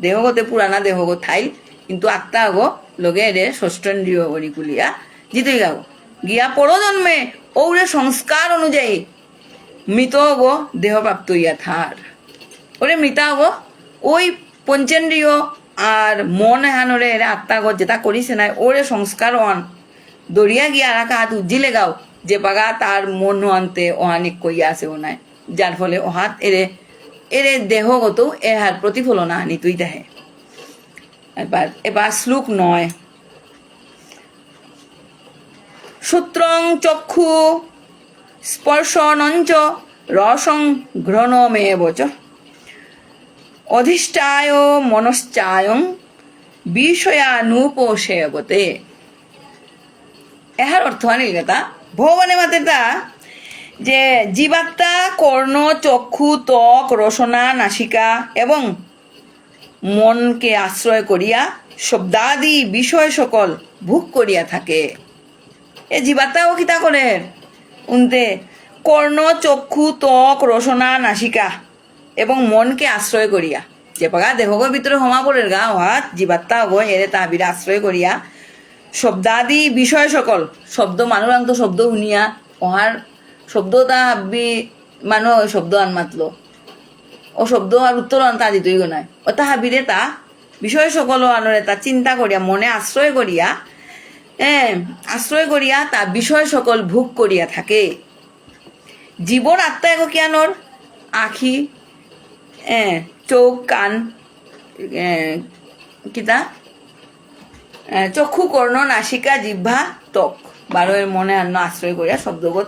দেহগতে পুরানা দেহগত থাইল কিন্তু আত্মা আগো লগে এরে ষষ্ঠ ইন্দ্রিয় নিকুলিয়া জিতুই গাগো। গিয়া পরজন্মে ওরে সংস্কার অনুযায়ী মৃত গো দেহপ্রাপ্ত ইয়া থার। ওরে মৃতা গো ওই পঞ্চেন্দ্রিয় আর মন হানরে আত্মা গো যেটা করিছে না ওরে সংস্কার অন দরিয়া গিয়া আর হাত উজ্জিলে গাও যে পাগা তার মন আনতে অহানিক কইয়া আছে ও নাই, যার ফলে অহাত এরে এরে দেহগত এহার প্রতিফলন আনি তুই দেহে। এবার শ্লোক 9। সূত্রং চক্ষু স্পর্শনঞ্চ রসং ঘ্রণমেবচ অধিষ্ঠায় মনশ্চায়ং বিষয়ানুপসেবতে। এহার অর্থ আনিল কথা ভগবানে মাতেটা যে জীবাত্মা কর্ণ চক্ষু ত্বক রসনা নাসিকা এবং মনকে আশ্রয় করিয়া শব্দাদি বিষয় সকল ভোগ করিয়া থাকে। এ জীবাত্মাও কিতা করে উনতে কর্ণ চক্ষু ত্বক রসনা নাসিকা এবং মনকে আশ্রয় করিয়া যে পাগা দেহগর ভিতরে হমা পড়ের গা হাত জীবাত্মা হব এরে তাহাবির আশ্রয় করিয়া শব্দাদি বিষয় সকল শব্দ মানুষ তো শব্দ শুনিয়া অহার শব্দ তা হাবি মানুষ শব্দ আন মাতলো ও শব্দ আর উত্তর আন তা দিতই গো নাই ও তা হাবিরে তা বিষয় সকল আনরে তা চিন্তা করিয়া মনে আশ্রয় করিয়া তা বিষয় সকল ভোগ করিয়া থাকে। জীবন আত্মা এগো কিয়ানোর আখি চোখ কান কিতা চক্ষু কর্ণ নাসিকা জিহ্বা ত্বক বারোয়ের মনে আন্ন আশ্রয় করিয়া শব্দগত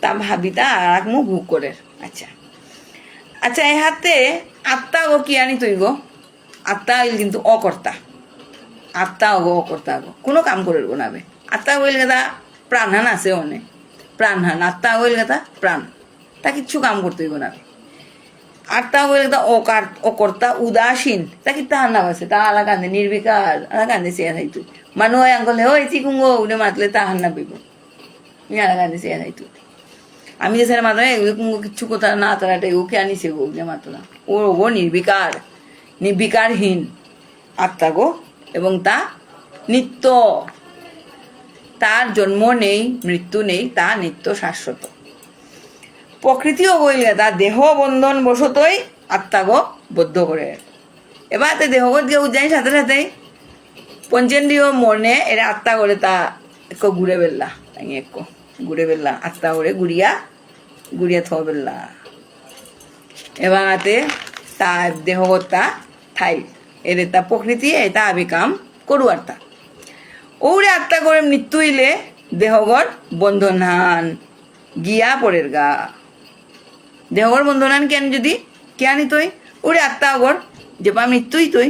তা ভাবিতা আর মুখ ভোগ করে। আচ্ছা আচ্ছা এ হাতে আত্মা গো কি আনি তুই গো আত্মা হইল কিন্তু অকর্তা। আত্মা গো অকর্তা গো কোনো কাম করে গো নাবে। আত্মা হইল গেতা প্রাণহান আছে অনেক প্রাণহান আত্মা হইল গেতা প্রাণ তা কিচ্ছু কাম করতে গো নাবে। আত্মা হইল গেতা অকর্তা উদাসীন তা কি তাহার নাম আছে তা আলা কান্দে নির্বিকার আলা কান্দে চেয়া থাই তুই মানুষ হয় আঙ্কলে ওই চিকুঙ্গো উঠে মাতলে তাহার না পেব আলা কান্দে চেয়া থাই তুই। আমি যে স্যার মাত্র কুঙ্গো কিচ্ছু কথা না তারাটাই ওকে আনিছে গো উঠে মাত্র না ও গো নির্বিকারহীন আত্মা গো এবং তা নিত্য তার জন্ম নেই মৃত্যু নেই তা নিত্য শাশ্বত। প্রকৃতিও বইল তা দেহ বন্ধন বসতই আত্মা গো বদ্ধ করে। এবার দেহগত গিয়ে উজ্জানি সাথে সাথে পঞ্চেন্দ্রিয় মনে এরা আত্মা করে তা এক ঘুরে বেললা ঘুরে বেললা আত্মা করে গুড়িয়া থ বেললা। এবার তার দেহগত তা ঠাই এর তা প্রকৃতি এটা আবিকাম করুয়ার তা ওরে আত্মা করে মৃত্যু হইলে দেহগর বন্ধনান গিয়া পড়ের গা। দেহগর বন্ধনান কেন যদি কেয়ানি তুই ওরে আত্মা অগর যে পা মৃত্যুই তুই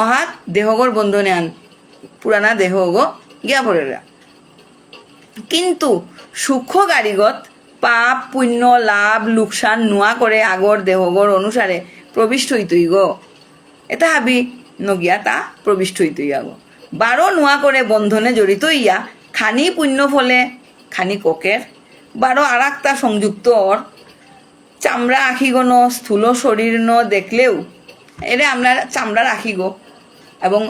অহাত দেহগর বন্ধনে আন পুরানা দেহ গো গিয়া পড়ের গা। কিন্তু সূক্ষ্ম গাড়িগত পাপ পুণ্য লাভ লোকসান নোয়া করে আগর দেহগর অনুসারে প্রবিষ্ট হইতই গো এটা হাবি নগিয়া তা প্রবিষ্ট হইতই আগো বারো নোয়া করে বন্ধনে জড়িত ইয়া খানি পুণ্য ফলে খানি কোকের বারো আর একটা সংযুক্ত ওর চামড়া আখি গো ন স্থূল শরীর ন দেখলেও এরে আমরা চামড়া রাখি গো এবং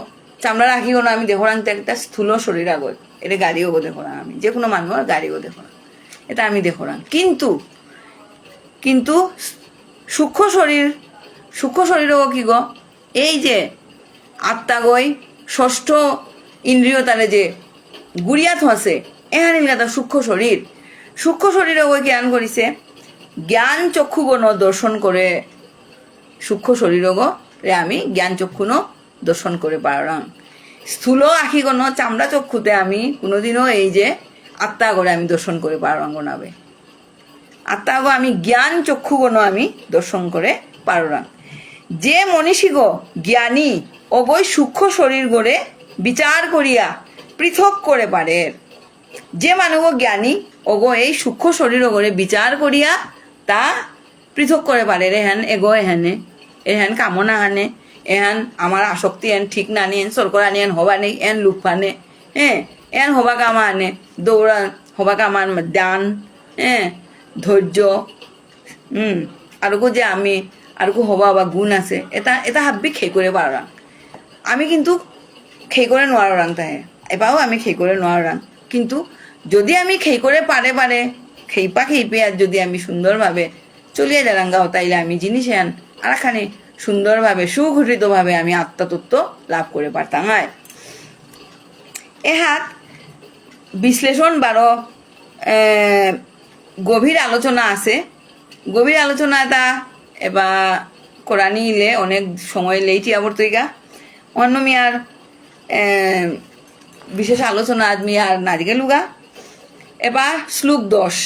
চামড়া রাখি গো না আমি দেখো রাখতে একটা স্থূল শরীর আগত এটা গাড়িও গো দেখো না আমি যে কোনো মানুষ গাড়িও দেখো না এটা আমি দেখো না কিন্তু সূক্ষ্ম শরীরও কি গো এই যে আত্মা গই ষষ্ঠ ইন্দ্রিয় তারে যে গুড়িয়াত হসে এহানিল গাতা সূক্ষ্ম শরীরও গই জ্ঞান করিছে জ্ঞান চক্ষুগণ দর্শন করে সূক্ষ্ম শরীরগ রে আমি জ্ঞান চক্ষুন দর্শন করে পারাং স্থূল আখিগণ চামড়া চক্ষুতে আমি কোনোদিনও এই যে আত্মা করে আমি দর্শন করে পারবাঙ্গ নাবে আত্মাগো আমি জ্ঞান চক্ষুগণ আমি দর্শন করে পারলাম যে মনীষীগ জ্ঞানী অগৈ সূক্ষ্ম শরীর গড়ে বিচার করিয়া পৃথক করে পারে যে মানুষ জ্ঞানী অগো এই সূক্ষ্ম শরীর গড়ে বিচার করিয়া তা পৃথক করে পারে এহেন এগো এহেনে এহেন কামনা হানে এহেন আমার আসক্তি এন ঠিক না নি এন সরকার আনি এন হবা নেই এন লুফানে হ্যাঁ এন হবা কামা আনে দৌড়া হবা কামার দান হ্যাঁ ধৈর্য আরকো যে আমি আরকো হবা বা গুণ আছে এটা এটা হাবি খেই করে পারাং আমি কিন্তু খেই করে নোৱাৰাং তাহে এবাও আমি খেই করে নোৱাৰাং কিন্তু যদি আমি খেই করে পারে খেইপে আর যদি আমি সুন্দরভাবে চলিয়ে যারাঙ্গাও তাইলে আমি জিনিস আন আরাখানে সুন্দরভাবে সুগঠিতভাবে আমি আত্মতত্ত্ব লাভ করে পারতাম হয় এহাত বিশ্লেষণ বারো গভীর আলোচনা আছে গভীর আলোচনা এটা এবার কোরআনি ইলে অনেক সময় লেইটি আবর্তইগা অন্য মিয়ার বিশেষ আলোচনা আদমি আর নারিকে লুগা এবার শ্লোক 10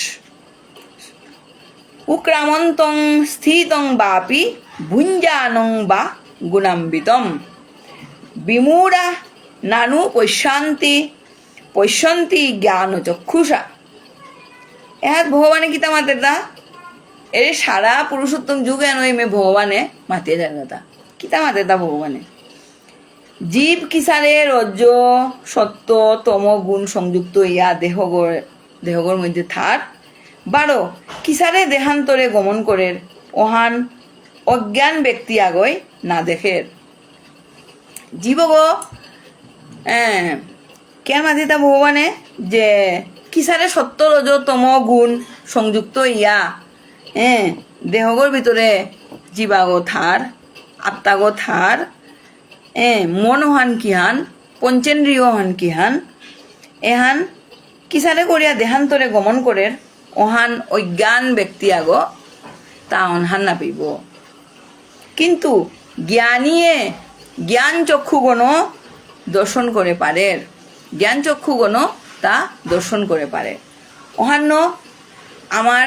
উক্রামন্তং স্থিতং বাপি ভুঞ্জানং বা গুণাম্বিতম বিমূঢ়া নানু পশ্যন্তি জ্ঞান চক্ষুষা এহাত ভগবানে কিতা মাতের দা এর সারা পুরুষোত্তম যুগে নই মে ভগবানে মাতিয়ে যায় দাদা কিতা মাতের দা ভগবানে জীব কিসারে রজ্জ সত্য তম গুণ সংযুক্ত ইয়া দেহগর মধ্যে থার 12 কিসারে দেহান্তরে গমন করের ওহান অজ্ঞান ব্যক্তি আগয় না দেখের জীবগ কেন মাতিতা ভগবানে যে কিসারে সত্য রজ তম গুণ সংযুক্ত ইয়া দেহগর ভিতরে জীবাগো থার আত্মাগো থার মন হান কিহান পঞ্চেন্দ্রিয় হান কিহান এহান কিসারে করিয়া দেহান্তরে গমন করের ওহান অজ্ঞান ব্যক্তি আগো তা অনহান না পাইব কিন্তু জ্ঞানীয়ে জ্ঞান চক্ষুগণ দর্শন করে পারের জ্ঞান চক্ষুগণ তা দর্শন করে পারে অহান্য আমার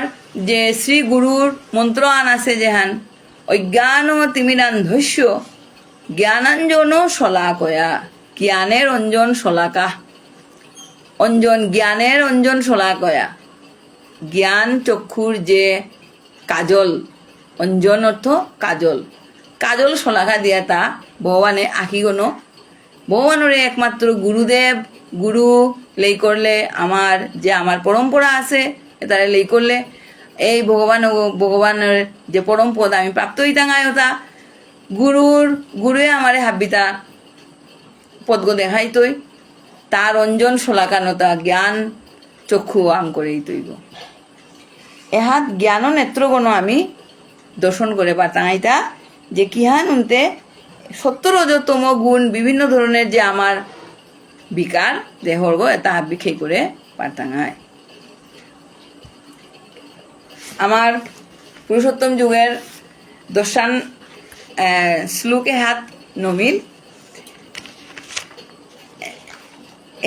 যে শ্রী গুরুর মন্ত্র আন আছে যেহান অজ্ঞান তিমিরান ধৈর্য জ্ঞানাঞ্জন শলাকয়া জ্ঞানের অঞ্জন শলাকা অঞ্জন জ্ঞানের অঞ্জন শলাকয়া জ্ঞান চক্ষুর যে কাজল অঞ্জন অর্থ কাজল কাজল শলাকা দিয়া তা ভগবানে আঁকিগণ ভগবানের একমাত্র গুরুদেব গুরু লেই করলে আমার পরম্পরা আছে তারা লেই করলে এই ভগবানের যে পরম পদ আমি প্রাপ্ত হইতাঙ্গায় হতা গুরুয়ে আমারে হাবিতা পদগো দেখাইতই তার অঞ্জন শলাকানতা জ্ঞান চক্ষু আম করেই তৈব এহাত জ্ঞান নেত্রগণ আমি দর্শন করে পাতাঙাইতা যে কিহান উনতে সত্য রজতম গুণ বিভিন্ন ধরনের যে আমার বিকার দেহর্গ এটা হাবি খেই করে পারতাঙায় আমার পুরুষোত্তম যুগের দর্শন শ্লোকে হাত নমিল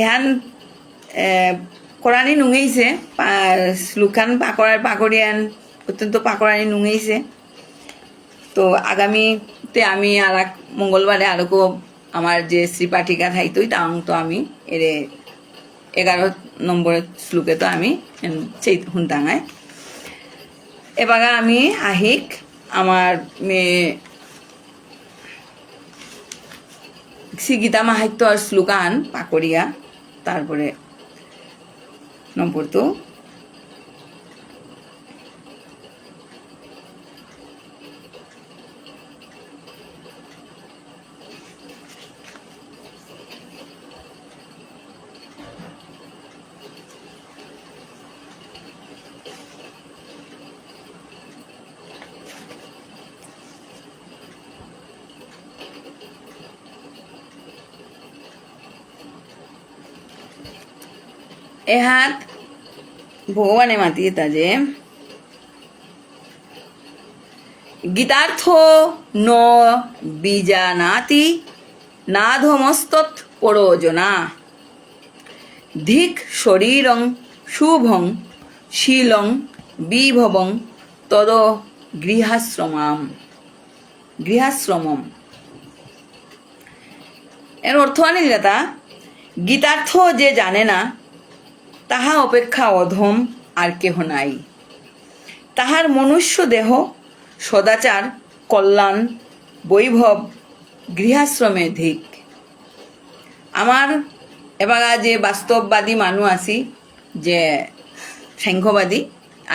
এহান কোরআনি নুঙেইছে শ্লোকান পাকড়িয়ান অত্যন্ত পাকড়ানি নুঙেইছে তো আগামীতে আমি আর এক মঙ্গলবারে আরো আমার যে শ্রীপাঠিকা থাইতই তাও তো আমি এর 11 নম্বরের শ্লোকে তো আমি সেই হুনতাঙায় এবার আমি আহিক আমার মেয়ে শ্রী গীতা মাহাত্য আর শ্লোকান পাকড়িয়া তারপরে নম্বর তো এহাত ভগবানে মাতিয়ে তাজে গীতার্থ ন বীজানাতি নাধমস্তৎ পরোজনা ধিক শরীরং শুভং শীলং বিভবং তদ গৃহাশ্রমম। এর অর্থ আনিল তা গীতার্থ যে জানে না তাহা অপেক্ষা অধম আর কেহ নাই। তাহার মনুষ্য দেহ সদাচার কল্যাণ বৈভব গৃহাশ্রমে ধিক। আমার এবার যে বাস্তববাদী মানুষ আছি, যে সাংখ্যবাদী,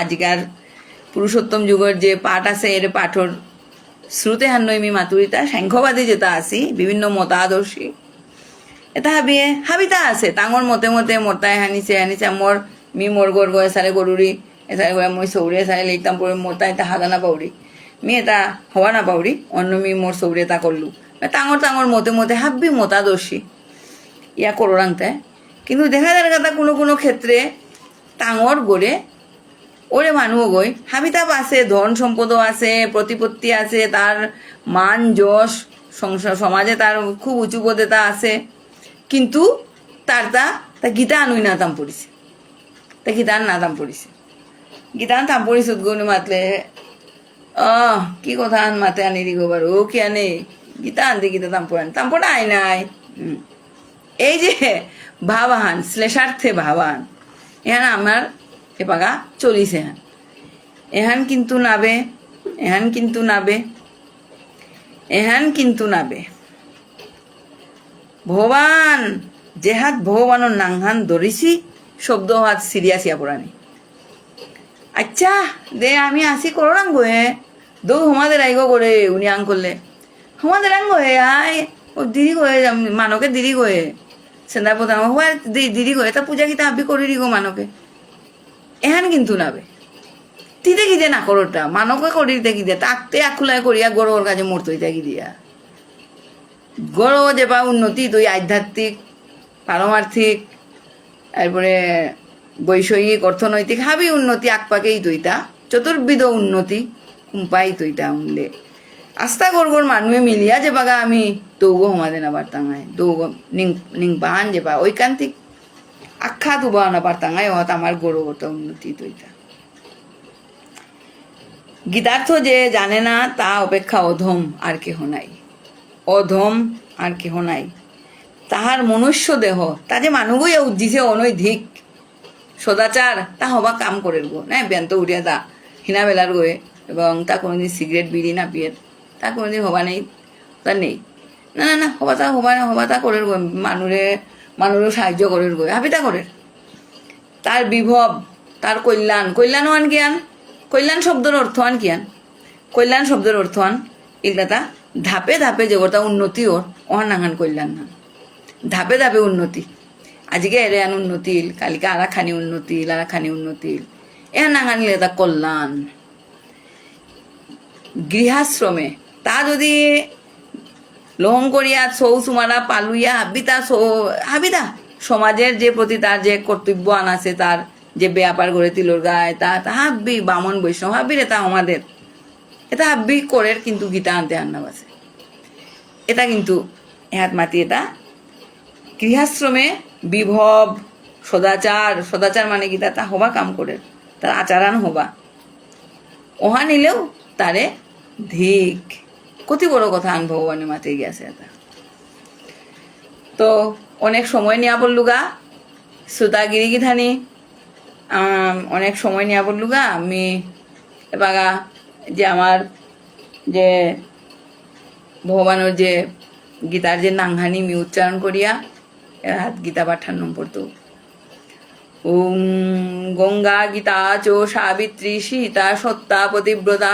আজিকার পুরুষোত্তম যুগের যে পাঠ আছে এর পাঠর শ্রুতে হান্নইমি মাতুরিতা সাংখ্যবাদী যেটা আছি, বিভিন্ন মতাদর্শী এটা হাবিতা আছে তাঙর মতে মতে মরতায় হানিছে মোর গর গয়ে সারে গরুরি এসারে গয়া মই সৌরে সারে লিখতাম পরে মরতায় তা হাদা না পাউরি এটা হওয়া না পাউরি অন্য মোর সৌরে তা করলু তাঙর মতে মতে হাব্বি মতাদর্শী ইয়া করো রাংতে। কিন্তু দেখা যায় কথা কোনো ক্ষেত্রে তাঙর গড়ে ওরে মানুষ গই হাবিতাপ আছে, ধন সম্পদও আছে, প্রতিপত্তি আছে, তার মান যশ সংসার সমাজে তার খুব উঁচু পদে তা আছে, কিন্তু তা গীতা আনুই না তাম পড়িছে, তা গীতার না তাম পড়িছে, গীতার তাম পড়িছে উদ্গৌনি মাতলে কি কথা আন মাতে আনি দিগো বার ও কি আনে গীতা আনতে গীতা তাম পড়া আই নাই। এই যে ভাবাহান শ্লেষার্থে ভাবান এখানে আমার এপাগা চলিছে এহান কিন্তু নাবে ভগবান জেহাত ভগবানের নাংহান ধরিছি শব্দ হাত সিরিয়াসিয়া পড়ানি। আচ্ছা দে আমি আসি করলাম গোয়ে দৌ হমাদের আইগো করে উনি আং করলে হমাদের আং গোয়ে আয় ও দিদি গোয়ে মানকে দিদি গোয়ে সেন্দা প্রধান হওয়ার দিদি গোয়ে তা পূজা গীতা আবি করি গো মানকে এহান কিন্তু নাবে তিতে কি দে না করোটা মানকে করি দেখি দে তাকতে আখুলায় করিয়া গরোর কাছে মরতই দেখি দিয়া গরো যে বা উন্নতি তুই আধ্যাত্মিক পারমার্থিক তারপরে বৈষয়িক অর্থনৈতিক হাবি উন্নতি আকপাকেই তৈতা চতুর্বিধ উন্নতি কুম্পাই তৈতা উনলে আস্তা গড় মানুষে মিলিয়া যে বাগা আমি দৌগ হমাদে না বার্তাঙায় দৌগ নিং বান যে বা ঐকান্তিক আখ্যা তুবা না বার্তাঙায় হত আমার গৌরবত উন্নতি তৈতা। গীতার্থ যে জানে না তা অপেক্ষা অধম আর কেহ নাই। তাহার মনুষ্য দেহ তা যে মানুষই উজ্জিছে অনৈধিক সদাচার তা হবা কাম করে গো না ব্যন্ত উঠিয়া তা হিনা বেলার গয়ে এবং তা কোনোদিন সিগারেট বিড়ি না পিয়ে তা কোনোদিন হবা নেই তা নেই না হবা তা করে গো মানুষের সাহায্য করে গয়ে হাবিতা করে তার বিভব তার কল্যাণ আন জ্ঞান কল্যাণ শব্দের অর্থ আন কিয়ান কল্যাণ শব্দের অর্থ আন এগুলা তা ধাপে ধাপে যে ওটা উন্নতি ওর অহান নাঙান কল্যাণ না ধাপে ধাপে উন্নতি আজকে এরে আন উন্নতি কালিকে আরাখানি উন্নতি এর নাঙানিলে তা কল্যাণ। গৃহাশ্রমে তা যদি লহং করিয়া সৌ সুমারা পালুইয়া হাবিতা সমাজের যে প্রতি তার যে কর্তব্য আন আছে তার যে ব্যাপার গড়ে তিলোর গায়ে তা হাব্বি বামন বৈষ্ণব হাব্বি রে তা আমাদের এটা হাব্বি করে কিন্তু গীতা আনতে আন্না আছে এটা কিন্তু এহাত মাতি এটা গৃহাশ্রমে বিভব সদাচার মানে গীতা তা হবা কাম করে তার আচারান হবা ওহা নিলেও তারে ধিক কতি বড় কথা আন ভগবানের মাতে গিয়েছে এটা। তো অনেক সময় নিয়া বললুগা শ্রোতাগিরি গিধানি অনেক সময় নিয়া বললুগা আমি এবাগা যে আমার যে ভগবানের যে গীতার যে নাংহানি মি উচ্চারণ করিয়া হাত গীতা পাঠার নম্বর তো ওম গঙ্গা গীতা চো সাবিত্রী সীতা সত্তা পতিব্রতা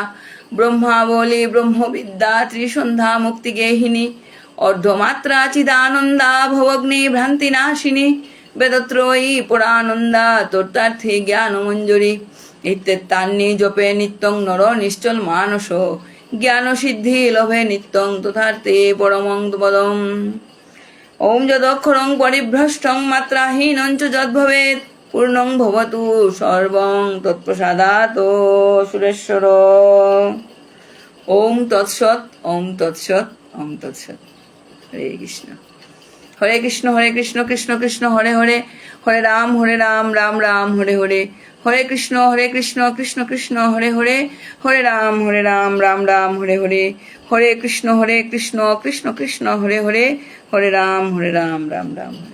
ব্রহ্মাবলী ব্রহ্মবিদ্যা ত্রিসন্ধ্যা মুক্তিগেহিনী অর্ধমাত্রা চিদানন্দা ভবগ্নি ভ্রান্তি নাশিনী বেদত্রয়ী পুরানন্দা তোর্তার্থী জ্ঞানমঞ্জুরি ইত্যেতান্নি জপে নিত্যং নর নিশ্চল মানস জ্ঞান সিদ্ধি লভে নিত্যং তথার্থে পরমং পদম। ওম যদক্ষরং পরিভ্রষ্টং মাত্রাহীনং চ যদ্ভবেৎ পূর্ণং ভবতু সর্বং তৎপ্রসাদাৎ সুরেশ্বর। ওম তৎসৎ হরে কৃষ্ণ। হরে কৃষ্ণ কৃষ্ণ কৃষ্ণ হরে হরে, হরে রাম রাম রাম হরে হরে, হরে কৃষ্ণ কৃষ্ণ কৃষ্ণ হরে হরে, হরে রাম রাম রাম হরে হরে, হরে কৃষ্ণ কৃষ্ণ কৃষ্ণ কৃষ্ণ হরে হরে, হরে রাম রাম রাম হরে।